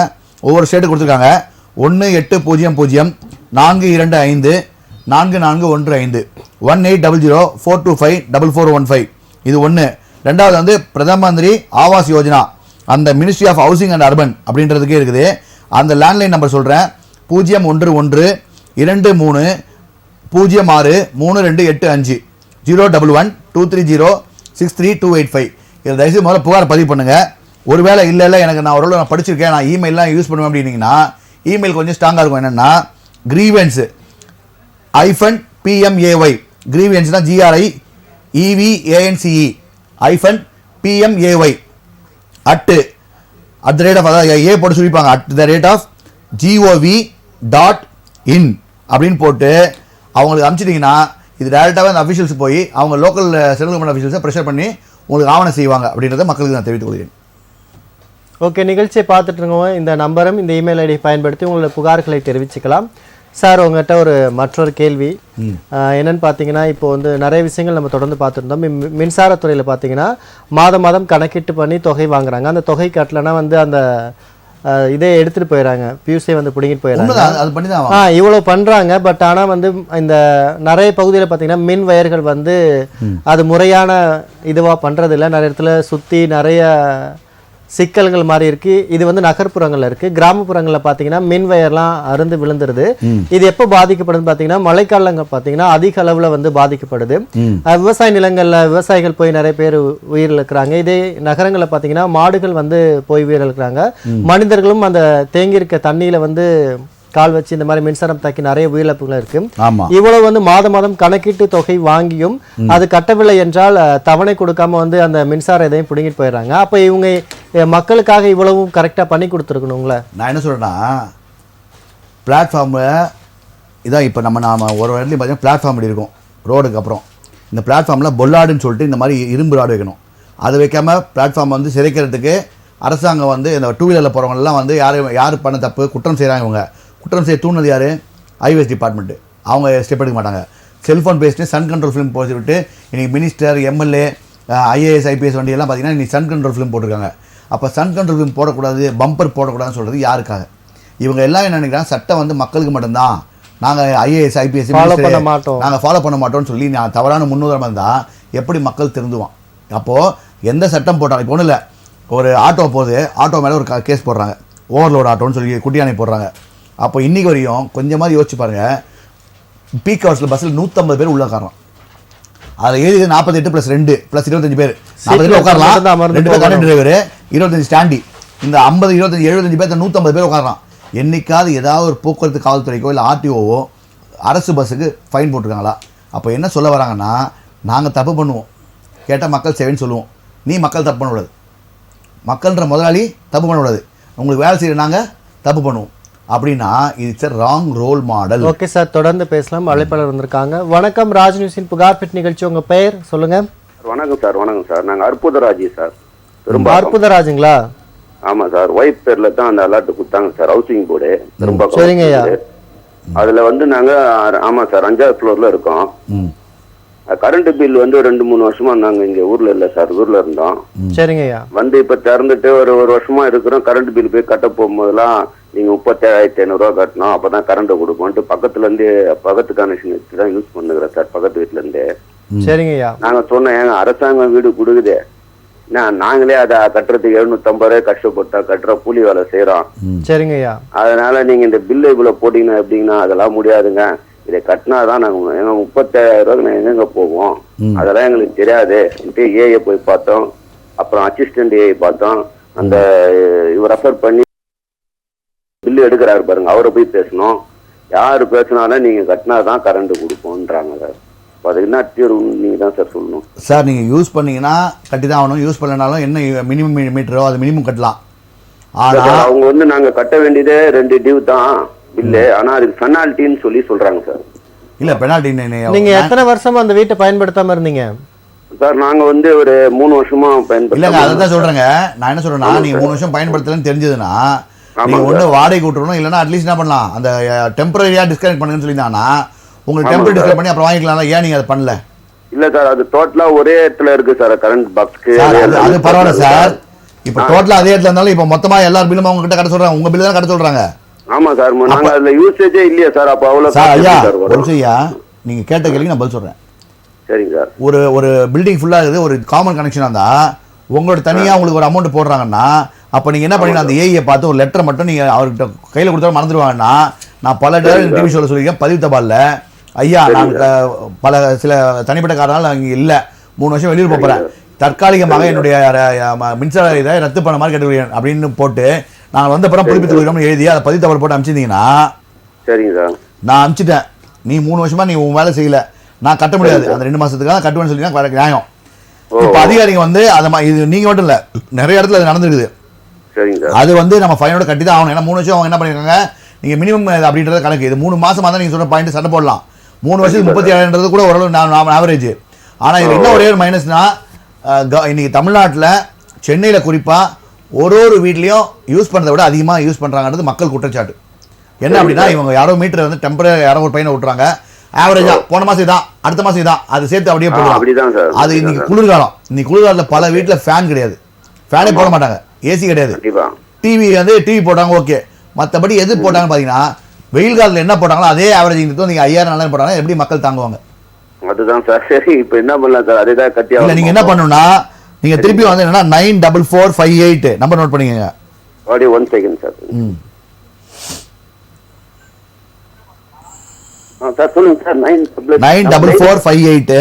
ஒவ்வொரு ஸ்டேட்டு கொடுத்துருக்காங்க. 1800-4255-4415 1800-425-4415. இது ஒன்று. ரெண்டாவது வந்து பிரதம மந்திரி ஆவாஸ் யோஜனா, அந்த ministry of housing and urban அப்படின்றதுக்கே இருக்குது. அந்த லேண்ட்லைன் நம்பர் சொல்கிறேன், 011-2306-3285 011-230-63285. இதில் தயவுசெய்து முதல்ல புகார் பதிவு பண்ணுங்கள். ஒருவேளை இல்லை எனக்கு நான் ஒரு நான் படிச்சிருக்கேன், நான் இமெயிலாம் யூஸ் பண்ணுவேன் அப்படின்னீங்கன்னா இமெயில் கொஞ்சம் ஸ்ட்ராங்காக இருக்கும். என்னென்னா கிரீவன்ஸ் -PMAY, கிரீவன்ஸ் தான் GRIEVANCE -PMAY @ போட்டு சொல்லிப்பாங்க @gov.in அப்படின்னு போட்டு அவங்களுக்கு அனுப்பிச்சிட்டிங்கன்னா இது டேரெக்டாகவே அந்த அஃபிஷியல்ஸ் போய் அவங்க லோக்கல் சென்ட்ரல் கவர்மெண்ட் அஃபிஷியல்ஸை ப்ரெஷர் பண்ணி உங்களுக்கு ஆவணம் செய்வாங்க அப்படின்றத மக்களுக்கு நான் தெரிவித்துக் கொள்கிறேன். ஓகே, நிகழ்ச்சியை பார்த்துட்டு இருக்கவங்க இந்த நம்பரும் இந்த இமெயில் ஐடி பயன்படுத்தி உங்களோட புகார்களை தெரிவிச்சுக்கலாம். சார், உங்கள்கிட்ட ஒரு மற்றொரு கேள்வி என்னன்னு பார்த்தீங்கன்னா, இப்போ வந்து நிறைய விஷயங்கள் நம்ம தொடர்ந்து பார்த்துருந்தோம். மின்சாரத்துறையில் பார்த்தீங்கன்னா மாதம் கணக்கிட்டு பண்ணி தொகை வாங்குறாங்க. அந்த தொகை கட்டலைன்னா வந்து அந்த இதே எடுத்துகிட்டு போயிடறாங்க, பியூஸே வந்து பிடிங்கிட்டு போயிடறாங்க. இவ்வளோ பண்ணுறாங்க. பட் ஆனால் வந்து இந்த நிறைய பகுதியில் பார்த்தீங்கன்னா மின் வயர்கள் வந்து அது முறையான இதுவாக பண்ணுறதில்ல. நிறைய இடத்துல சுற்றி நிறைய சிக்கல்கள் மாதிரி இருக்கு. இது வந்து நகர்ப்புறங்கள்ல இருக்கு. கிராமப்புறங்களில் பார்த்தீங்கன்னா மின் வயர்லாம் அருந்து விழுந்துருது. இது எப்போ பாதிக்கப்படுதுன்னு பார்த்தீங்கன்னா மழைக்காலங்கள் பார்த்தீங்கன்னா அதிக அளவில் வந்து பாதிக்கப்படுது. விவசாய நிலங்களில் விவசாயிகள் போய் நிறைய பேர் உயிரிழக்கிறாங்க. இதே நகரங்களில் பார்த்தீங்கன்னா மாடுகள் வந்து போய் உயிரிழக்கிறாங்க. மனிதர்களும் அந்த தேங்கியிருக்க தண்ணியில வந்து கால் வச்சு இந்த மாதிரி மின்சாரம் தாக்கி நிறைய உயிரிழப்புகள் இருக்கு. இவ்வளவு வந்து மாதம் கணக்கீட்டு தொகை வாங்கியும் அது கட்டவில்லை என்றால் தவணை கொடுக்காம வந்து அந்த மின்சார இதையும் பிடுங்கிட்டு போயிடுறாங்க. அப்ப இவங்க மக்களுக்காக இவ்வளவும் கரெக்டா பண்ணி கொடுத்துருக்கணுங்களே. நான் என்ன சொல்றேன்னா, பிளாட்ஃபார்ம்ல இதான் இப்போ நாம ஒரு இடத்துலையும் பார்த்தீங்கன்னா பிளாட்ஃபார்ம் இப்படி இருக்கும் ரோடுக்கு அப்புறம். இந்த பிளாட்ஃபார்மில் பொல்லாடுன்னு சொல்லிட்டு இந்த மாதிரி இரும்பு ராடு வைக்கணும். அது வைக்காம பிளாட்ஃபார்ம் வந்து சிதைக்கிறதுக்கு அரசாங்கம் வந்து இந்த டூ வீலரில் போகிறவங்கலாம் வந்து யார் பண்ண தப்பு குற்றம் செய்கிறாங்க. இவங்க குற்றம் செய்ய தூண்டது யார்? Highways department. அவங்க ஸ்டெப் எடுக்க மாட்டாங்க. செல்ஃபோன் பேசிட்டு சன் கண்ட்ரோல் ஃபிலிம் போட்டு விட்டு இன்றைக்கி மினிஸ்டர், எம்எல்ஏ, IAS IPS வண்டியெல்லாம் பார்த்தீங்கன்னா இன்றைக்கி சன் கண்ட்ரோல் ஃபிலிம் போட்டிருக்காங்க. அப்போ சன் கண்ட்ரோல் ஃபிலிம் போடக்கூடாது, பம்பர் போடக்கூடாதுன்னு சொல்கிறது யாருக்காக? இவங்க எல்லாம் என்ன நினைக்கிறாங்க, சட்டம் வந்து மக்களுக்கு மட்டும்தான், நாங்கள் IAS IPS நாங்கள் ஃபாலோ பண்ண மாட்டோம்னு சொல்லி நான் தவறான முன்னுதாரணம் இருந்தால் எப்படி மக்கள் திருந்துவான்? அப்போது எந்த சட்டம் போட்டாலும் இப்போ ஒன்றும் இல்லை, ஒரு ஆட்டோ போகுது, ஆட்டோ மேலே ஒரு கேஸ் போடுறாங்க, ஓவர்லோட் ஆட்டோன்னு சொல்லி குட்டியானை போடுறாங்க. அப்போ இன்றைக்கி வரையும் கொஞ்சமாக யோசிச்சு பாருங்கள், பீக் ஹவர்ஸில் பஸ்ஸில் 150 பேர் உள்ள உட்காரோம். அதில் ஏறி 48 + 2 + 25 பேர் 40 பேர் உட்காரலாம். 2 பேர் கண்டக்டர் டிரைவர், 25 ஸ்டாண்டி. இந்த 50, 25, 75 பேர் 150 பேர் உட்காரலாம். என்னைக்காவது ஏதாவது ஒரு போக்குவரத்து காவல்துறைக்கோ இல்லை RTOவோ அரசு பஸ்ஸுக்கு ஃபைன் போட்டிருக்காங்களா? அப்போ என்ன சொல்ல வராங்கன்னா, நாங்கள் தப்பு பண்ணுவோம், கேட்டால் மக்கள் சேவைன்னு சொல்லுவோம். நீ மக்கள் தப்பு பண்ணக்கூடாது, மக்கள்ன்ற முதலாளி தப்பு பண்ணக்கூடாது, உங்களுக்கு வேலை செய்கிற நாங்கள் தப்பு பண்ணுவோம் அப்படின்னா it's a wrong role model. Okay sir, தொடர்ந்து பேசலாம். அழைப்பாளர் வந்திருக்காங்க. வணக்கம், ராஜ் நியூஸின் புகார் பெட்டி நிகழ்ச்சி. உங்க பெயர் சொல்லுங்க. வணக்கம் சார். வணக்கம் சார். நாங்கள் அற்புதராஜ் சார். அற்புதராஜுங்களா? ஆமா சார். ஒய்ஃப் பேர்ல தான் அந்த அலர்ட் கொடுத்தாங்க சார், ஹவுசிங் போர்டு. சரிங்க ஐயா. அதுல வந்து நாங்க ஆமா சார் 5வது ஃப்ளோர்ல இருக்கோம். கரண்ட் பில் வந்து 2-3 வருஷமா நாங்க இங்க ஊர்ல இல்ல சார், ஊர்ல இருந்தோம். சரிங்க ஐயா. வந்து இப்ப திறந்துட்டு ஒரு வருஷமா இருக்கிறோம். கரண்ட் பில் போய் கட்ட போகும்போதெல்லாம் நீங்க 37,500 ரூபா கட்டணும், அப்பதான் கரண்ட் கொடுப்போம்ட்டு பக்கத்துல இருந்து பக்கத்து கனெக்ஷன் வச்சு தான் யூஸ் பண்ணுகிறேன் சார், பக்கத்து வீட்டுல இருந்து. சரிங்க ஐயா. நாங்க சொன்னோம், ஏங்க அரசாங்கம் வீடு கொடுக்குது, நாங்களே அதை கட்டுறதுக்கு 750 ரூபாய் கஷ்டப்பட்டா கட்டுற கூலி வேலை செய்யறோம். சரிங்க ஐயா. அதனால நீங்க இந்த பில்லு இவ்வளவு போட்டீங்கன்னா எப்படின்னா அதெல்லாம் முடியாதுங்க, இதை கட்டினாதான் நாங்க 37,000 ரூபாய்க்கு நாங்க எங்க போவோம், அதெல்லாம் எங்களுக்கு தெரியாது. ஏஐ போய் பார்த்தோம், அப்புறம் அசிஸ்டன்ட் ஏஐ பார்த்தோம். அந்த இவர் ரெஃபர் பண்ணி பில்லு எடுக்கிறாரு பாருங்க, அவரை போய் பேசணும். யாரு பேசினாலும் நீங்க கட்டினாதான் கரண்ட் கொடுப்போம்ன்றாங்க சார். அது என்ன தீர்வு நீங்க தான் சார் சொல்லணும் சார். நீங்க யூஸ் பண்ணீங்கன்னா கட்டி தான் ஆகணும், யூஸ் பண்ணனாலும் என்ன மினிமம் மீட்டரோ அது மினிமம் கட்டலாம். ஆனா அவங்க வந்து நாங்க கட்ட வேண்டியதே 2 டியூ தான் பில்லு, ஆனா அதுக்கு பெனால்ட்டின்னு சொல்லி சொல்றாங்க சார். இல்ல பெனால்ட்டி நீங்க எத்தனை வருஷமா அந்த வீட்டை பயன்படுத்தாம இருந்தீங்க சார்? நாங்க வந்து ஒரு 3 வருஷமா பயன்படுத்த. இல்லங்க, அதான் சொல்றேங்க. நான் என்ன சொல்றேன்னா, நீங்க 3 வருஷம் பயன்படுத்தலன்னு தெரிஞ்சதுன்னா நீங்க ஒண்ணு வாடகை விட்டுறணும், இல்லைன்னா அட்லீஸ்ட் என்ன பண்ணலாம், அந்த டெம்பரரியா டிஸ்கனெக்ட் பண்ணுங்கன்னு சொல்லியிருந்தாங்கன்னா உங்களுக்கு டெம்பரரி டிஸ்கனெக்ட் பண்ணி அப்புறம் வாங்கிக்கலாம். ஏன் நீங்க அதை பண்ணல? இல்ல சார், அது டோட்டலா ஒரே இடத்துல இருக்கு சார் கரண்ட் பாக்ஸ்க்கு. அது பரவாயில்ல சார். இப்ப டோட்டலா அதே இடத்துல இருந்தாலும் இப்ப மொத்தமா எல்லா பில்லும் அவங்க கிட்ட கட்ட சொல்றாங்க, உங்க பில்லு தான் கட்ட சொல்றாங்க. ஆமா சார், நாங்க அதுல யூசேஜே இல்லையா சார்? அப்ப அவ்வளவு சார் ஐயா சார் ஒரு நிமிஷம் ஐயா, நீங்க கேட்ட கேள்விக்கு நான் பதில் சொல்றேன். சரிங்க சார். ஒரு பில்டிங் ஃபுல்லா இருக்குது, ஒரு காமன் கனெக்ஷனா இருந்தா உங்களோட தனியா உங்களுக்கு ஒரு அமௌண்ட் போடுறாங்கன்னா அப்ப நீங்க என்ன பண்ணீங்க, அந்த ஏஐயை பார்த்து ஒரு லெட்டர் மட்டும் நீங்க அவர்கிட்ட கையில கொடுத்தா மறந்துடுவாங்கன்னா, நான் பல டிவி ஷோல சொல்லியிருக்கேன், பதிவு தபால்ல ஐயா நான் பல சில தனிப்பட்ட காரணால அங்கே இல்லை, 3 வருஷம் வெளியூர் போகிறேன், தற்காலிகமாக என்னுடைய மின்சார இதை ரத்து பண்ண மாதிரி கேட்டுக்கிறேன் அப்படின்னு போட்டு நாங்கள் வந்த அப்புறம் புதுப்பித்து கொடுக்கணும்னு எழுதி அதை பதிவு தபால் போட்டு அனுப்பிச்சிருந்தீங்கன்னா, சரிங்க சார், நான் அனுப்பிச்சிட்டேன், நீ 3 வருஷமா நீ உன் வேலை செய்யல, நான் கட்ட முடியாது, அந்த 2 மாசத்துக்காக கட்டுவேன்னு சொல்லி நியாயம். இப்போ அதிகாரிங்க வந்து அதை இது நீங்க மட்டும் இல்லை, நிறைய இடத்துல அது நடந்துருக்குது. அது வந்து நம்ம ஃபைனோட கட்டி தான் ஆகணும். ஏன்னா 3 வருஷம் அவங்க என்ன பண்ணிருக்காங்க, நீங்க மினிமம் அப்படின்றத கணக்கு, இது 3 மாசமா தான் நீங்க சொல்ற பாயிண்ட் சட்டை போடலாம், 3 வருஷத்துக்கு 37 கூட ஓரளவு ஆவரேஜ். ஆனா இது என்ன ஒரே ஒரு மைனஸ்னா, இன்னைக்கு தமிழ்நாட்டில் சென்னையில் குறிப்பாக ஒரு வீட்லையும் யூஸ் பண்ணுறதை விட அதிகமாக யூஸ் பண்ணுறாங்கன்றது மக்கள் குற்றச்சாட்டு. என்ன அப்படின்னா, இவங்க யாரோ மீட்டர் வந்து டெம்பரரி யாரோ ஒரு பையனை விட்டுறாங்க, ஆவரேஜா போன மாசம் இதான், அடுத்த மாசம் இதான், அது சேர்த்து அப்படியே போடுவாங்க. அது இன்னைக்கு குளிர்காலம், இன்னைக்கு குளிர்காலத்தில் பல வீட்டில் ஃபேன் கிடையாது, ஃபேனே போட மாட்டாங்க, ஏசி கிடையாது, டிவி வந்து டிவி போட்டாங்க ஓகே, மற்றபடி எது போட்டாங்கன்னு பார்த்தீங்கன்னா வெயில் காலத்தில் என்ன போட்டாங்களோ அதே ஆவரேஜ் நீங்கள் 5000 போட்டாங்க, எப்படி மக்கள் தாங்குவாங்க? அதுதான் சார். சரி, இப்போ என்ன பண்ணலாம் சார்? அதே தான் கட்டி இல்லை. நீங்கள் என்ன பண்ணணும்னா, நீங்கள் திருப்பி வந்து என்னன்னா 94458 நம்பர் நோட் பண்ணிக்கங்க. அப்படியே 1 செகண்ட் சார். சார் சொல்லுங்க சார். 94458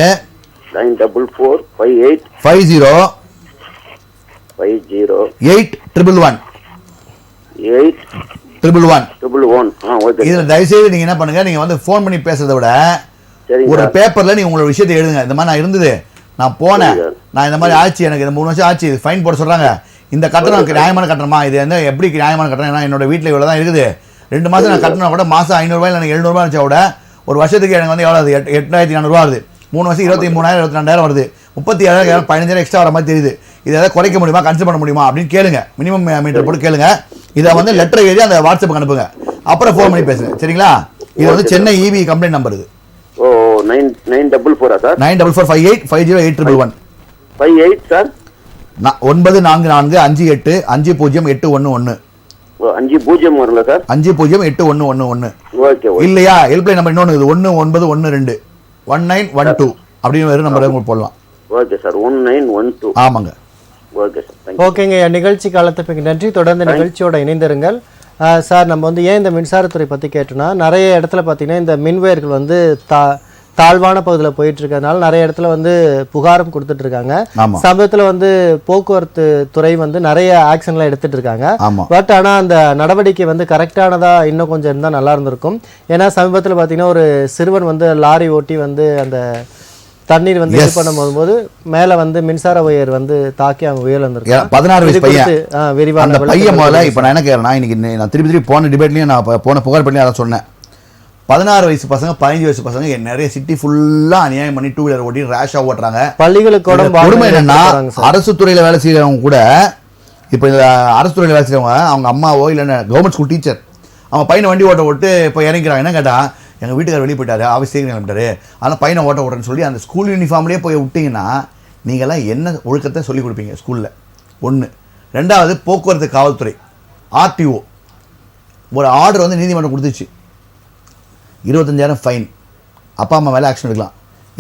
94458 50 811. இதுல தயவுசெய்து நீங்க என்ன பண்ணுங்க, நீங்க வந்து போன் பண்ணி பேசுறதை விட ஒரு பேப்பர்ல நீங்க உங்களோட விஷயத்தை எழுதுங்க. இந்த மாதிரி நான் இருந்தது, நான் போனேன், நான் இந்த மாதிரி ஆச்சு, எனக்கு இந்த 3 வருஷம் ஆச்சு, ஃபைன் போட சொல்றாங்க, இந்த கட்டணம் நியாயமான கட்டணமா, இது வந்து எப்படி நியாயமான கட்டணம், ஏன்னா என்னோட வீட்டில் இவ்வளோ தான் இருக்குது, 2 மாதம் நான் கட்டணம் கூட மாதம் 500 ரூபாய் எனக்கு 700 ரூபாய் வச்சா கூட ஒரு வருஷத்துக்கு எனக்கு வந்து எவ்வளோ, 8400 ரூபா வருது, 3 வருஷம் 23000 22,000 வருது, 37,000 15,000 எக்ஸ்ட்ரா வர மாதிரி தெரியுது, இதை ஏதாவது குறைக்க முடியுமா, கன்சிடர் பண்ண முடியுமா அப்படின்னு கேளுங்க, மினிமம் மீட்டர் போட்டு கேளுங்க. இதை வந்து லெட்டர் எழுதி அந்த வாட்ஸ்அப்புக்கு அனுப்புங்க, அப்புறம் ஃபோன் பண்ணி பேசுங்க, சரிங்களா? இது வந்து சென்னை இபி கம்ப்ளைண்ட் நம்பர். இது 944 சார், 94458 50811 58 சார், 94458500811 50 வரல சார், 508111. ஓகே, இல்லையா ஹெல்ப்லைன் நம்பர் இன்னொன்று 1912 1912 அப்படின்னு வேறு நம்பர் உங்களுக்கு போடலாம். Okay sir, 1912. ஆமாங்க. ஓகே சார், ஓகேங்க. நிகழ்ச்சி காலத்துக்கு நன்றி. தொடர்ந்து நிகழ்ச்சியோட இணைந்திருங்கள் சார். நம்ம வந்து ஏன் இந்த மின்சாரத்துறை பற்றி கேட்டோம்னா, நிறைய இடத்துல பார்த்தீங்கன்னா இந்த மின்வயர்கள் வந்து தாழ்வான பகுதியில் போயிட்டு இருக்கிறதுனால நிறைய இடத்துல வந்து புகாரும் கொடுத்துட்டு இருக்காங்க. சமீபத்தில் வந்து போக்குவரத்து துறை வந்து நிறைய ஆக்ஷன்லாம் எடுத்துட்டு இருக்காங்க. பட் ஆனால் அந்த நடவடிக்கை வந்து கரெக்டானதா இன்னும் கொஞ்சம் இருந்தால் நல்லா இருந்திருக்கும். ஏன்னா சமீபத்தில் பார்த்தீங்கன்னா ஒரு சிறுவன் வந்து லாரி ஓட்டி வந்து அந்த தண்ணீர் வந்து இது பண்ணும்போது மேல வந்து மின்சார ஒயர் வந்து தாக்கி அவங்க உயிர் வந்திருக்காங்க. 16 வயசு பையன் விரிவான அந்த பையன் முதல்ல. இப்போ நான் என்ன கேட்கறேன்னா, இன்னைக்கு நான் திருப்பி போன டிபேட்லையும் நான் போன புகார் பண்ணி அதை சொன்னேன். 16 வயசு பசங்க 15 வயசு பசங்க நிறைய சிட்டி ஃபுல்லா அநியாயம் பண்ணி 2 வீலர் ஓட்டி ரேஷா ஓட்டுறாங்க. பள்ளிகளுக்கு கொடுமை என்னன்னா, அரசு துறையில வேலை செய்யறவங்க கூட, இப்போ அரசு துறையில வேலை செய்யறவங்க அவங்க அம்மாவோ இல்லைன்னா கவர்மெண்ட் ஸ்கூல் டீச்சர் அவங்க பையனை வண்டி ஓட்டு இப்போ இறங்கிறாங்க. என்ன கேட்டா, எங்கள் வீட்டுக்கார வெளியே போயிட்டாரு, ஆஃபீஸ் கிளம்பிட்டாரு, அதனால் பையனை ஓட்டுறேன்னு சொல்லி அந்த ஸ்கூல் யூனிஃபார்ம்லேயே போய் விட்டிங்கன்னா நீங்கள்லாம் என்ன ஒழுக்கத்தை சொல்லிக் கொடுப்பீங்க ஸ்கூலில்? 1. 2வது, போக்குவரத்து காவல்துறை ஆர்டிஓ ஒரு ஆர்டர் வந்து நீதிமன்றம் கொடுத்துச்சு, 25,000 ஃபைன், அப்பா அம்மா மேலே ஆக்ஷன் எடுக்கலாம்.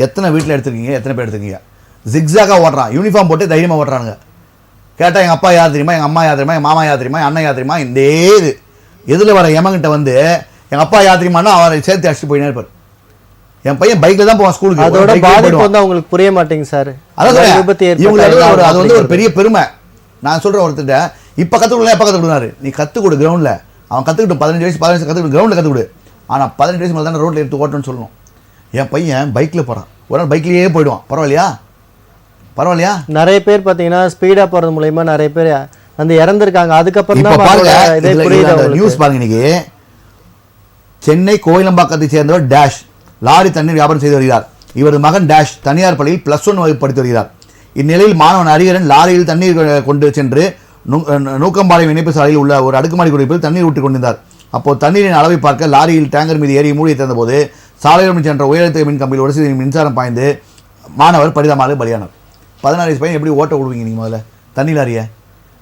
எத்தனை வீட்டில் எடுத்துருக்கீங்க, எத்தனை பேர் எடுத்துருக்கீங்க? ஜிக்ஸாக்காக ஓட்டுறான், யூனிஃபார்ம் போட்டு தைரியமாக ஓட்டுறானுங்க. கேட்டால் எங்கள் அப்பா யார் தெரியுமா, எங்கள் அம்மா யார் தெரியுமா, எங்கள் மாமா யார் தெரியுமா, அண்ணன் யார் தெரியுமா, இந்த இது எதில் வர எமங்கிட்ட வந்து எங்கள் அப்பா யார் தெரியுமானா அவரை சேர்த்து அடிச்சுட்டு போயினே இருப்பார். என் பையன் பைக்கில் தான் போவான் ஸ்கூலுக்கு. அதோட பாதிப்பு வந்து அவங்களுக்கு புரிய மாட்டேங்க சார். அதாவது அது வந்து ஒரு பெரிய பெருமை. நான் சொல்கிறேன் ஒருத்தர் இப்போ கற்றுக்கொடுங்க, எப்போ கற்றுக்கொடுனாரு, நீ கற்றுக் கொடு கிரவுண்டில். அவன் கற்றுக்கிட்டு 15 வயசு கற்றுக்கிட்டு கிரவுண்டில் கற்றுக் கொடு. ஆனால் 18 வயசு மேலே தானே ரோட்டில் எடுத்து ஓட்டணும்னு சொல்லணும். என் பையன் பைக்கில் போகிறான், ஒரு நாள் பைக்லேயே போயிடுவான். பரவாயில்லையா? நிறைய பேர் பார்த்தீங்கன்னா ஸ்பீடாக போகிறது மூலயமா நிறைய பேர் வந்து இறந்துருக்காங்க. அதுக்கப்புறம் தான் நியூஸ் பாருங்க. இன்னைக்கு சென்னை கோயிலம்பாக்கத்தை சேர்ந்தவர் டேஷ் லாரி தண்ணீர் வியாபாரம் செய்து வருகிறார். இவரது மகன் டேஷ் தனியார் பள்ளியில் +1 வகுப்பு படித்து வருகிறார். இந்நிலையில் மாணவன் ஹரிஹரன் லாரியில் தண்ணீர் கொண்டு சென்று நூக்கம்பாளையம் இணைப்பு சாலையில் உள்ள ஒரு அடுக்குமாடி குடியிருப்பில் தண்ணீர் விட்டுக் கொண்டிருந்தார். அப்போது தண்ணீரின் அளவை பார்க்க லாரியில் டேங்கர் மீது ஏறி மூடியை திறந்தபோது சாலையோரம் சென்ற உயரத்தை மின் கம்பியில் உடசி மின்சாரம் பாய்ந்து மாணவர் பரிதாபமாக பலியானார். 16 வயசு பையன் எப்படி ஓட்ட விடுவீங்க நீங்கள் முதல்ல தண்ணி லாரியை?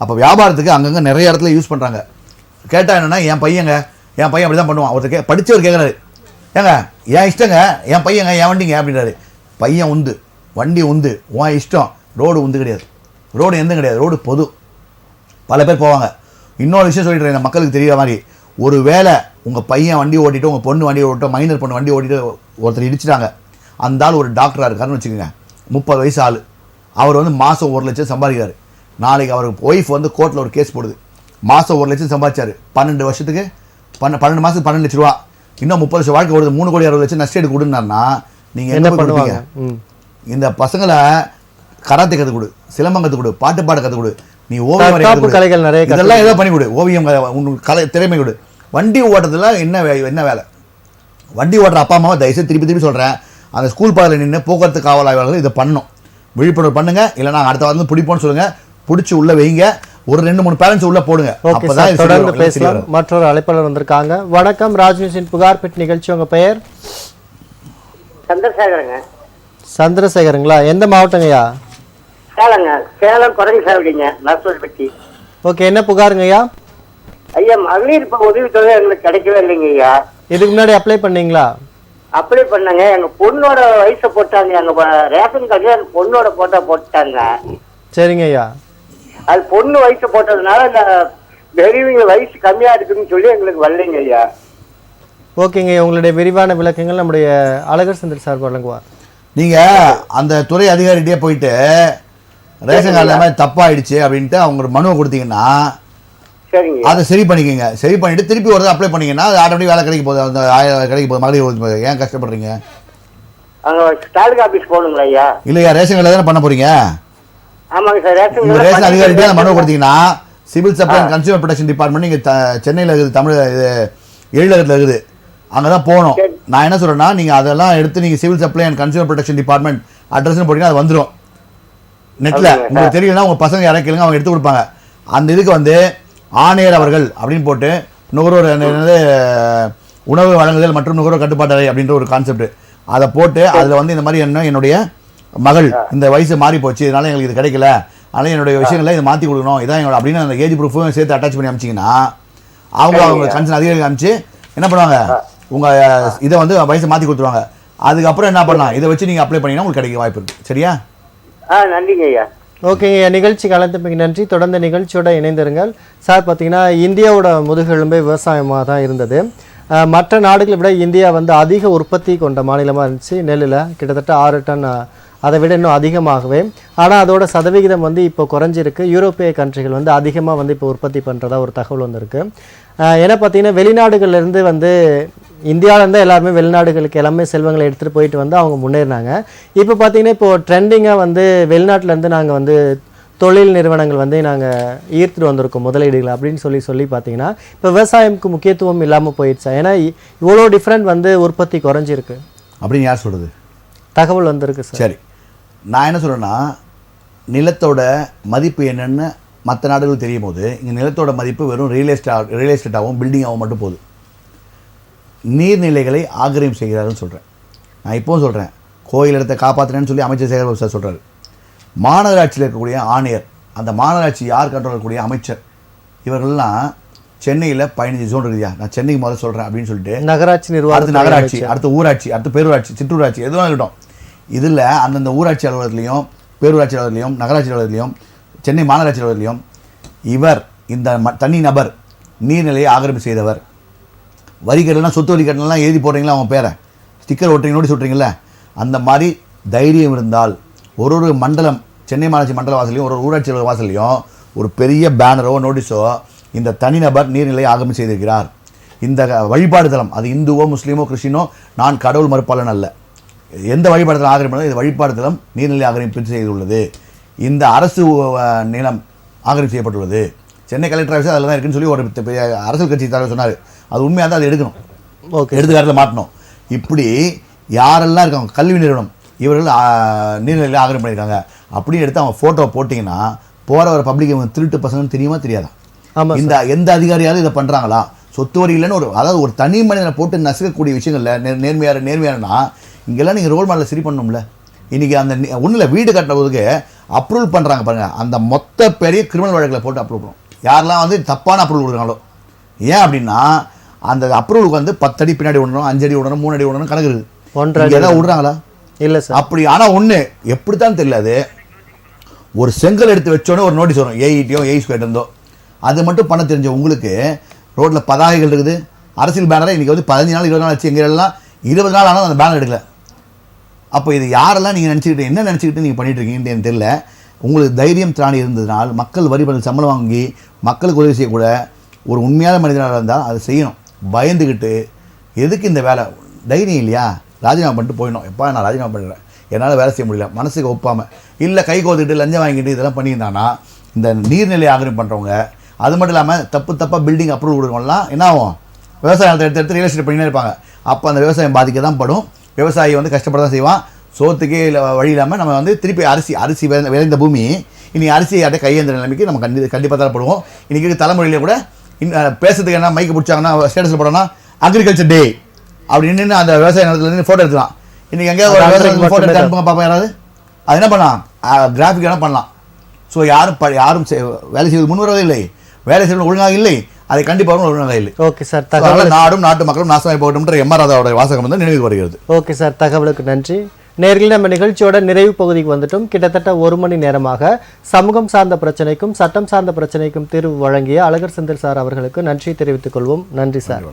அப்போ வியாபாரத்துக்கு அங்கங்கே நிறைய இடத்துல யூஸ் பண்ணுறாங்க. கேட்டால் என்னென்னா, என் பையங்க என் பையன் அப்படி தான் பண்ணுவான். ஒருத்தர் படித்தவர் கேட்குறாரு, ஏங்க என் இஷ்டங்க, என் பையங்க என் வண்டிங்க அப்படின்றாரு. பையன் உந்து, வண்டி உந்து, உன் இஷ்டம். ரோடு உந்து கிடையாது, ரோடு எந்த கிடையாது, ரோடு பொது. பல பேர் போவாங்க. இன்னொரு விஷயம் சொல்லிடுறேன் இந்த மக்களுக்கு தெரிகிற மாதிரி, ஒரு வேளை உங்கள் பையன் வண்டி ஓட்டிட்டு உங்கள் பொண்ணு வண்டி ஓட்டிட்டு மைனர் பொண்ணு வண்டி ஓட்டிட்டு ஒருத்தர் இடிச்சிட்டாங்க, அந்த ஆள் ஒரு டாக்டராக இருக்காருன்னு வச்சுக்கோங்க, 30 வயசு ஆள், அவர் வந்து மாதம் 1 லட்சம் சம்பாதிக்கிறாரு. நாளைக்கு அவருக்கு ஒய்ஃப் வந்து கோர்ட்டில் ஒரு கேஸ் போடுது, மாதம் 1 லட்சம் சம்பாதிச்சாரு, 12 வருஷத்துக்கு 12 மாதத்துக்கு 12 லட்ச ரூபா, இன்னும் 30 வருஷம் வாழ்க்கை ஓடுது, 3 கோடி 60 லட்சம் நஷ்டம் கொடுனாருன்னா நீங்கள் என்ன பண்ணுவீங்க? இந்த பசங்களை கராத்தே கற்றுக் கொடு, சிலம்பம் கற்றுக் கொடு, பாட்டு பாட கற்றுக் கொடு, நீ ஓவியம் கலைகள் நிறைய இதெல்லாம் ஏதோ பண்ணி கொடு, ஓவியம் கலை திறமை கொடு. வண்டி ஓட்டுறதுல என்ன வேலை? வண்டி ஓட்டுற அப்பா அம்மாவை தயவுசெய்து திருப்பி சொல்கிறேன், அந்த ஸ்கூல் பாதையில் நின்று போக்குவரத்து காவல் ஆய்வாளர்கள் இதை பண்ணணும், விழிப்புணர்வு பண்ணுங்க. இல்லை நாங்கள் அடுத்த வாரம் பிடிப்போம்னு சொல்லுங்க, பிடிச்சி உள்ள வைங்க, ஒரு 2-3 பேரண்ட்ஸ் உள்ள போடுங்க. தொடர்ந்து பேசலாம். மற்றொரு அழைப்பாளர் வந்திருக்காங்க. வணக்கம், ராஜ்நியூஸின் புகார் பெட்டி நிகழ்ச்சி. உங்க பெயர்? சந்திரசேகரங்க. சந்திரசேகருங்களா? எந்த மாவட்டங்கய்யா? சேலங்க. சேலம் குரங்கு சாவடிங்க, நர்சூர்பட்டி. ஓகே, என்ன புகாருங்க ஐயா? ஐயா, மகளிர் இப்ப உதவித்தொகை எங்களுக்கு கிடைக்கவே இல்லைங்க ஐயா. இதுக்கு முன்னாடி அப்ளை பண்ணீங்களா? அப்ளை பண்ணாங்க. எங்க பொண்ணோட வயசை போட்டாங்க, எங்க ரேஷன் கார்டுல எங்க பொண்ணோட போட்டோ போட்டாங்க. சரிங்க ஐயா. அது பொண்ணு வயசு போட்டதுனால இந்த பெரியவங்க வயசு கம்மியா இருக்குன்னு சொல்லி எங்களுக்கு வரலைங்க ஐயா. ஓகேங்க, உங்களுடைய விரிவான விளக்கங்கள் நம்முடைய அழகர் சந்திர சார் வழங்குவார். நீங்க அந்த துறை அதிகாரிகிட்டே போயிட்டு ரேஷன் கார்டில் மாதிரி தப்பாயிடுச்சு அப்படின்ட்டு அவங்க ஒரு மனுவை கொடுத்தீங்கன்னா அதை சரி பண்ணிக்கோங்க. சரி பண்ணிட்டு திருப்பி ஒரு அப்ளை பண்ணீங்கன்னா அது ஆட்டோமேட்டிக் வேலை கிடைக்க போகுது, அந்த கிடைக்க போகுது. மகளிர் ஏன் கஷ்டப்படுறீங்க? தாலுகா ஆபீஸ் போகணுங்களா ஐயா? இல்லையா, ரேஷன் கார்டில் தானே பண்ண போறீங்க? ஆமாங்க சார். ரேஷன் அதிகாரிகிட்டே அந்த மனுவை கொடுத்தீங்கன்னா civil supply and consumer protection department இங்கே சென்னையில் இருக்குது, தமிழ் எழிலகத்தில் இருக்குது, அங்கே தான் போகணும். நான் என்ன சொல்கிறேன்னா, நீங்கள் அதெல்லாம் எடுத்து நீங்கள் civil supply and consumer protection department அட்ரஸ்னு போட்டிங்கன்னா அது வந்துடும் நெட்டில். உங்களுக்கு தெரியலன்னா உங்கள் பசங்க யாரை கேளுங்க, அவங்க எடுத்து கொடுப்பாங்க. அந்த இதுக்கு வந்து ஆணையர் அவர்கள் அப்படின்னு போட்டு நுகர்வோர் உணவு வழங்குதல் மற்றும் நுகர்வோர் கட்டுப்பாட்டறை அப்படின்ற ஒரு கான்செப்ட் அதை போட்டு அதில் வந்து இந்த மாதிரி என்னுடைய மகள் இந்த வயசு மாறி போச்சு, இதனால எங்களுக்கு இது கிடைக்கல, அதனால் என்னுடைய விஷயங்களை இதை மாற்றி கொடுக்கணும், இதான் என்னோட அப்படின்னு அந்த ஏஜ் ப்ரூஃபும் சேர்த்து அட்டாச் பண்ணி அமிச்சிங்கன்னா அவங்க கன்சர்ன் அதிகாரிகள் அமிச்சு என்ன பண்ணுவாங்க, உங்கள் இதை வந்து வயசை மாற்றி கொடுத்துருவாங்க. அதுக்கப்புறம் என்ன பண்ணலாம், இதை வச்சு நீங்கள் அப்ளை பண்ணிங்கன்னா உங்களுக்கு கிடைக்க வாய்ப்பு இருக்குது. சரியா? நன்றிங்க ஐயா. ஓகேங்க, நிகழ்ச்சி கலந்துமைக்கு நன்றி. தொடர்ந்து நிகழ்ச்சியோட இணைந்திருங்கள். சார், பார்த்தீங்கன்னா இந்தியாவோட முதுகெலும்பே விவசாயமாக தான் இருந்தது. மற்ற நாடுகளை விட இந்தியா வந்து அதிக உற்பத்தி கொண்ட மாநிலமாக இருந்துச்சு. நெல்லில் கிட்டத்தட்ட 6 டன், அதை விட இன்னும் அதிகமாகவே. ஆனால் அதோட சதவிகிதம் வந்து இப்போ குறைஞ்சிருக்கு. யூரோப்பிய கண்ட்ரிகள் வந்து அதிகமாக வந்து இப்போ உற்பத்தி பண்ணுறதா ஒரு தகவல் வந்திருக்கு. ஏன்னா பார்த்தீங்கன்னா வெளிநாடுகள்லேருந்து வந்து இந்தியாவிலேருந்து எல்லாருமே வெளிநாடுகளுக்கு எல்லாமே செல்வங்களை எடுத்துகிட்டு போயிட்டு வந்து அவங்க முன்னேறினாங்க. இப்போ பார்த்தீங்கன்னா இப்போது ட்ரெண்டிங்காக வந்து வெளிநாட்டிலேருந்து நாங்கள் வந்து தொழில் நிறுவனங்கள் வந்து நாங்கள் ஈர்த்துட்டு வந்திருக்கோம் முதலீடுகள் அப்படின்னு சொல்லி பார்த்தீங்கன்னா இப்போ விவசாயமுக்கு முக்கியத்துவம் இல்லாமல் போயிடுச்சா? ஏன்னா இவ்வளோ டிஃப்ரெண்ட் வந்து உற்பத்தி குறைஞ்சிருக்கு அப்படின்னு யார் சொல்கிறது? தகவல் வந்திருக்கு சார். சரி, நான் என்ன சொல்கிறேன்னா, நிலத்தோட மதிப்பு என்னென்னு மற்ற நாடுகள் தெரியும் போது இங்கே நிலத்தோட மதிப்பு வெறும் ரியல் எஸ்டேட்டாகவும் பில்டிங்காகவும் மட்டும் போகுது. நீர்நிலைகளை ஆக்கிரமிப்பு செய்கிறாருன்னு சொல்கிறேன். நான் இப்போவும் சொல்கிறேன், கோயில் இடத்தை காப்பாற்றுறேன்னு சொல்லி அமைச்சர் சேகர் சார் சொல்கிறாரு. மாநகராட்சியில் இருக்கக்கூடிய ஆணையர், அந்த மாநகராட்சி யார் கண்ட்ரோல் இருக்கக்கூடிய அமைச்சர், இவர்கள்லாம் சென்னையில் 15 ஜோன் இருக்குதியா, நான் சென்னைக்கு முதல்ல சொல்கிறேன் அப்படின்னு சொல்லிட்டு நகராட்சி நிர்வாகம், அடுத்து நகராட்சி, அடுத்து ஊராட்சி, அடுத்து பேரூராட்சி, சிற்றூராட்சி, எதுவும் இருக்கட்டும், இதில் அந்தந்த ஊராட்சி அலுவலகத்துலேயும் பேரூராட்சி அலுவலகத்துலையும் நகராட்சி அலுவலகத்துலையும் சென்னை மாநகராட்சி அலுவலகத்துலையும் இவர் இந்த தனி நபர் நீர்நிலையை ஆக்கிரமிப்பு செய்தவர். வரி கட்டலாம், சொத்து வரி கட்டலாம் எழுதி போடுறீங்களா, அவங்க பேரை ஸ்டிக்கர் ஓட்டுறீங்க, நோட்டீஸ் ஓட்டுறீங்களா, அந்த மாதிரி தைரியம் இருந்தால் ஒரு மண்டலம், சென்னை மாநகராட்சி மண்டல வாசலையும் ஒரு ஊராட்சி அலுவலக வாசலையும் ஒரு பெரிய பேனரோ நோட்டீஸோ இந்த தனிநபர் நீர்நிலையை ஆக்கிரமிப்பு செய்திருக்கிறார். இந்த வழிபாடு தலம், அது இந்துவோ முஸ்லீமோ கிறிஸ்டினோ, நான் கடவுள் மறுப்பாளன் அல்ல, எந்த வழிபாடு ஆக்கிரமிப்பு, இது வழிபாடு தலம் நீர்நிலை ஆக்கிரமிப்பு செய்துள்ளது, இந்த அரசு நிலம் ஆக்கிரமிப்பு செய்யப்பட்டுள்ளது, சென்னை கலெக்டர் ஆஃபீஸ் அதில் தான் இருக்குன்னு சொல்லி ஒரு அரசியல் கட்சி தலைவர் சொன்னார். அது உண்மையாக தான் அதை எடுக்கணும், எடுத்துக்காட்டில் மாட்டணும். இப்படி யாரெல்லாம் இருக்காங்க, கல்வி நிறுவனம், இவர்கள் நீர்நிலையில் ஆக்கிரமிப்பு பண்ணியிருக்காங்க அப்படின்னு எடுத்து அவங்க ஃபோட்டோ போட்டிங்கன்னா போகிற ஒரு பப்ளிக் இவங்க திருட்டு பசங்கன்னு தெரியுமா தெரியாதா? இந்த எந்த அதிகாரியாலும் இதை பண்ணுறாங்களா? சொத்து வரி இல்லைன்னு அதாவது ஒரு தனி மனிதனை போட்டு நசுக்கக்கூடிய விஷயங்களில் நேர்மையானா இங்கெல்லாம் நீங்கள் ரோல் மாடலில் சரி பண்ணணும்ல. இன்றைக்கி அந்த ஒன்றும் இல்லை, வீடு கட்டுறதுக்கு அப்ரூவல் பண்ணுறாங்க பாருங்கள், அந்த மொத்த பெரிய கிரிமினல் வழக்கில் போட்டு அப்ரூவல் பண்ணும் யாரெல்லாம் வந்து தப்பான அப்ரூவல் கொடுக்குறாங்களோ. ஏன் அப்படின்னா அந்த அப்ரூவலுக்கு வந்து 10 அடி பின்னாடி விடணும், 5 அடி விடணும், 3 அடி விடணும் கணக்கு இருக்குது. 1.5 அடி ஏதாவது விடுறாங்களா? இல்லை சார். அப்படி ஆனால் ஒன்று எப்படித்தான் தெரியல, அது ஒரு செங்கல் எடுத்து வச்சோன்னே ஒரு நோட்டீஸ் வரும், ஏஇடியோ ஏஇ ஸ்கொயர் இருந்தோ. அது மட்டும் பண்ண தெரிஞ்ச உங்களுக்கு ரோட்டில் பதாகைகள் இருக்குது, அரசியல் பேனரை இன்றைக்கி வந்து 15 நாள் 20 நாள் வச்சு எங்கள் எல்லாம் 20 நாள் ஆனாலும் அந்த பேனர் எடுக்கல. அப்போ இது யாரெல்லாம் நீங்கள் நினச்சிக்கிட்டு என்ன நினச்சிக்கிட்டு நீங்கள் பண்ணிட்டு இருக்கீங்கன்னு எனக்கு தெரியல. உங்களுக்கு தைரியம் திராணி இருந்ததுனால் மக்கள் வரி பண்ணி சம்பளம் வாங்கி மக்களுக்கு உதவி செய்யக்கூட ஒரு உண்மையான மனிதனாக இருந்தால் அதை செய்யணும். பயந்துக்கிட்டு எதுக்கு இந்த வேலை? தைரியம் இல்லையா? ராஜினாமா பண்ணிட்டு போயிடணும். எப்போ நான் ராஜினாமா பண்ணுறேன், என்னால் வேலை செய்ய முடியல, மனசுக்கு ஒப்பாமல் இல்லை கை கோத்துக்கிட்டு லஞ்சம் வாங்கிட்டு இதெல்லாம் பண்ணியிருந்தாங்கன்னா இந்த நீர்நிலை ஆக்கிரமிப்பு பண்ணுறவங்க, அது மட்டும் இல்லாமல் தப்பாக பில்டிங் அப்ரூவல் கொடுக்கணும்லாம் என்ன ஆகும்? விவசாயத்தை எடுத்து ரியல் எஸ்டேட் பண்ணினே இருப்பாங்க. அப்போ அந்த விவசாயம் பாதிக்க தான் படும். விவசாயி வந்து கஷ்டப்பட தான் செய்வான். சோத்துக்கே இல்லை வழி இல்லாமல் நம்ம வந்து திருப்பி அரிசி விளைந்த பூமி இன்றைக்கி அரிசி யார்ட்ட கையேந்திர நிலைமைக்கு நம்ம கண்டிப்பாக தரப்படுவோம். இன்றைக்கி தலைமுறையிலே கூட பேசுறதுக்கு என்ன மைக்கு பிடிச்சாங்கன்னா ஸ்டேட்டஸில் போடோன்னா அக்ரிகல்ச்சர் டே அப்படின்னு அந்த விவசாய நிலத்துலேருந்து ஃபோட்டோ எடுத்துக்கலாம். இன்றைக்கி எங்கேயாவது ஒரு விவசாயத்துக்கு ஃபோட்டோ எடுத்து அனுப்புங்க பார்ப்போம் யாராவது. அது என்ன பண்ணலாம்? கிராஃபிக் என்ன பண்ணலாம்? ஸோ யாரும் வேலை செய்வது முன்வரவே இல்லை, வேலை செய்வது ஒழுங்காக இல்லை, அதை கண்டிப்பாக ஒழுங்காக இல்லை. ஓகே சார், தகவல் நாடும் நாட்டு மக்களும் நாசமாகி போகட்டும் எம்.ஆர். ராதாவோட வாசகம் வந்து நினைவு வருகிறது. ஓகே சார், தகவலுக்கு நன்றி. நேரில் நம்ம நிகழ்ச்சியோட நிறைவு பகுதிக்கு வந்துட்டோம். கிட்டத்தட்ட 1 மணி நேரமாக சமூகம் சார்ந்த பிரச்சனைக்கும் சட்டம் சார்ந்த பிரச்சனைக்கும் தீர்வு வழங்கிய அழகர் செந்தில் சார் அவர்களுக்கு நன்றி தெரிவித்துக் கொள்வோம். நன்றி சார்.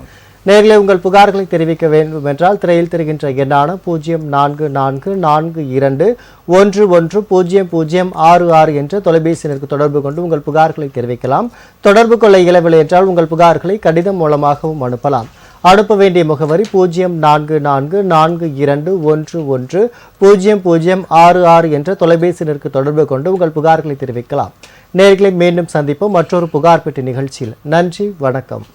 நேரில் உங்கள் புகார்களை தெரிவிக்க வேண்டும் என்றால் திரையில் தெரிகின்ற எண்ணான 0444411066 என்ற தொலைபேசியினருக்கு தொடர்பு கொண்டு உங்கள் புகார்களை தெரிவிக்கலாம். தொடர்பு கொள்ள இயலவில்லை என்றால் உங்கள் புகார்களை கடிதம் மூலமாகவும் அனுப்பலாம். அனுப்ப வேண்டிய முகவரி 0444411066 என்ற தொலைபேசியினருக்கு தொடர்பு கொண்டு உங்கள் புகார்களை தெரிவிக்கலாம். நேர்களை மீண்டும் சந்திப்போம் மற்றொரு புகார் பெட்டி நிகழ்ச்சியில். நன்றி, வணக்கம்.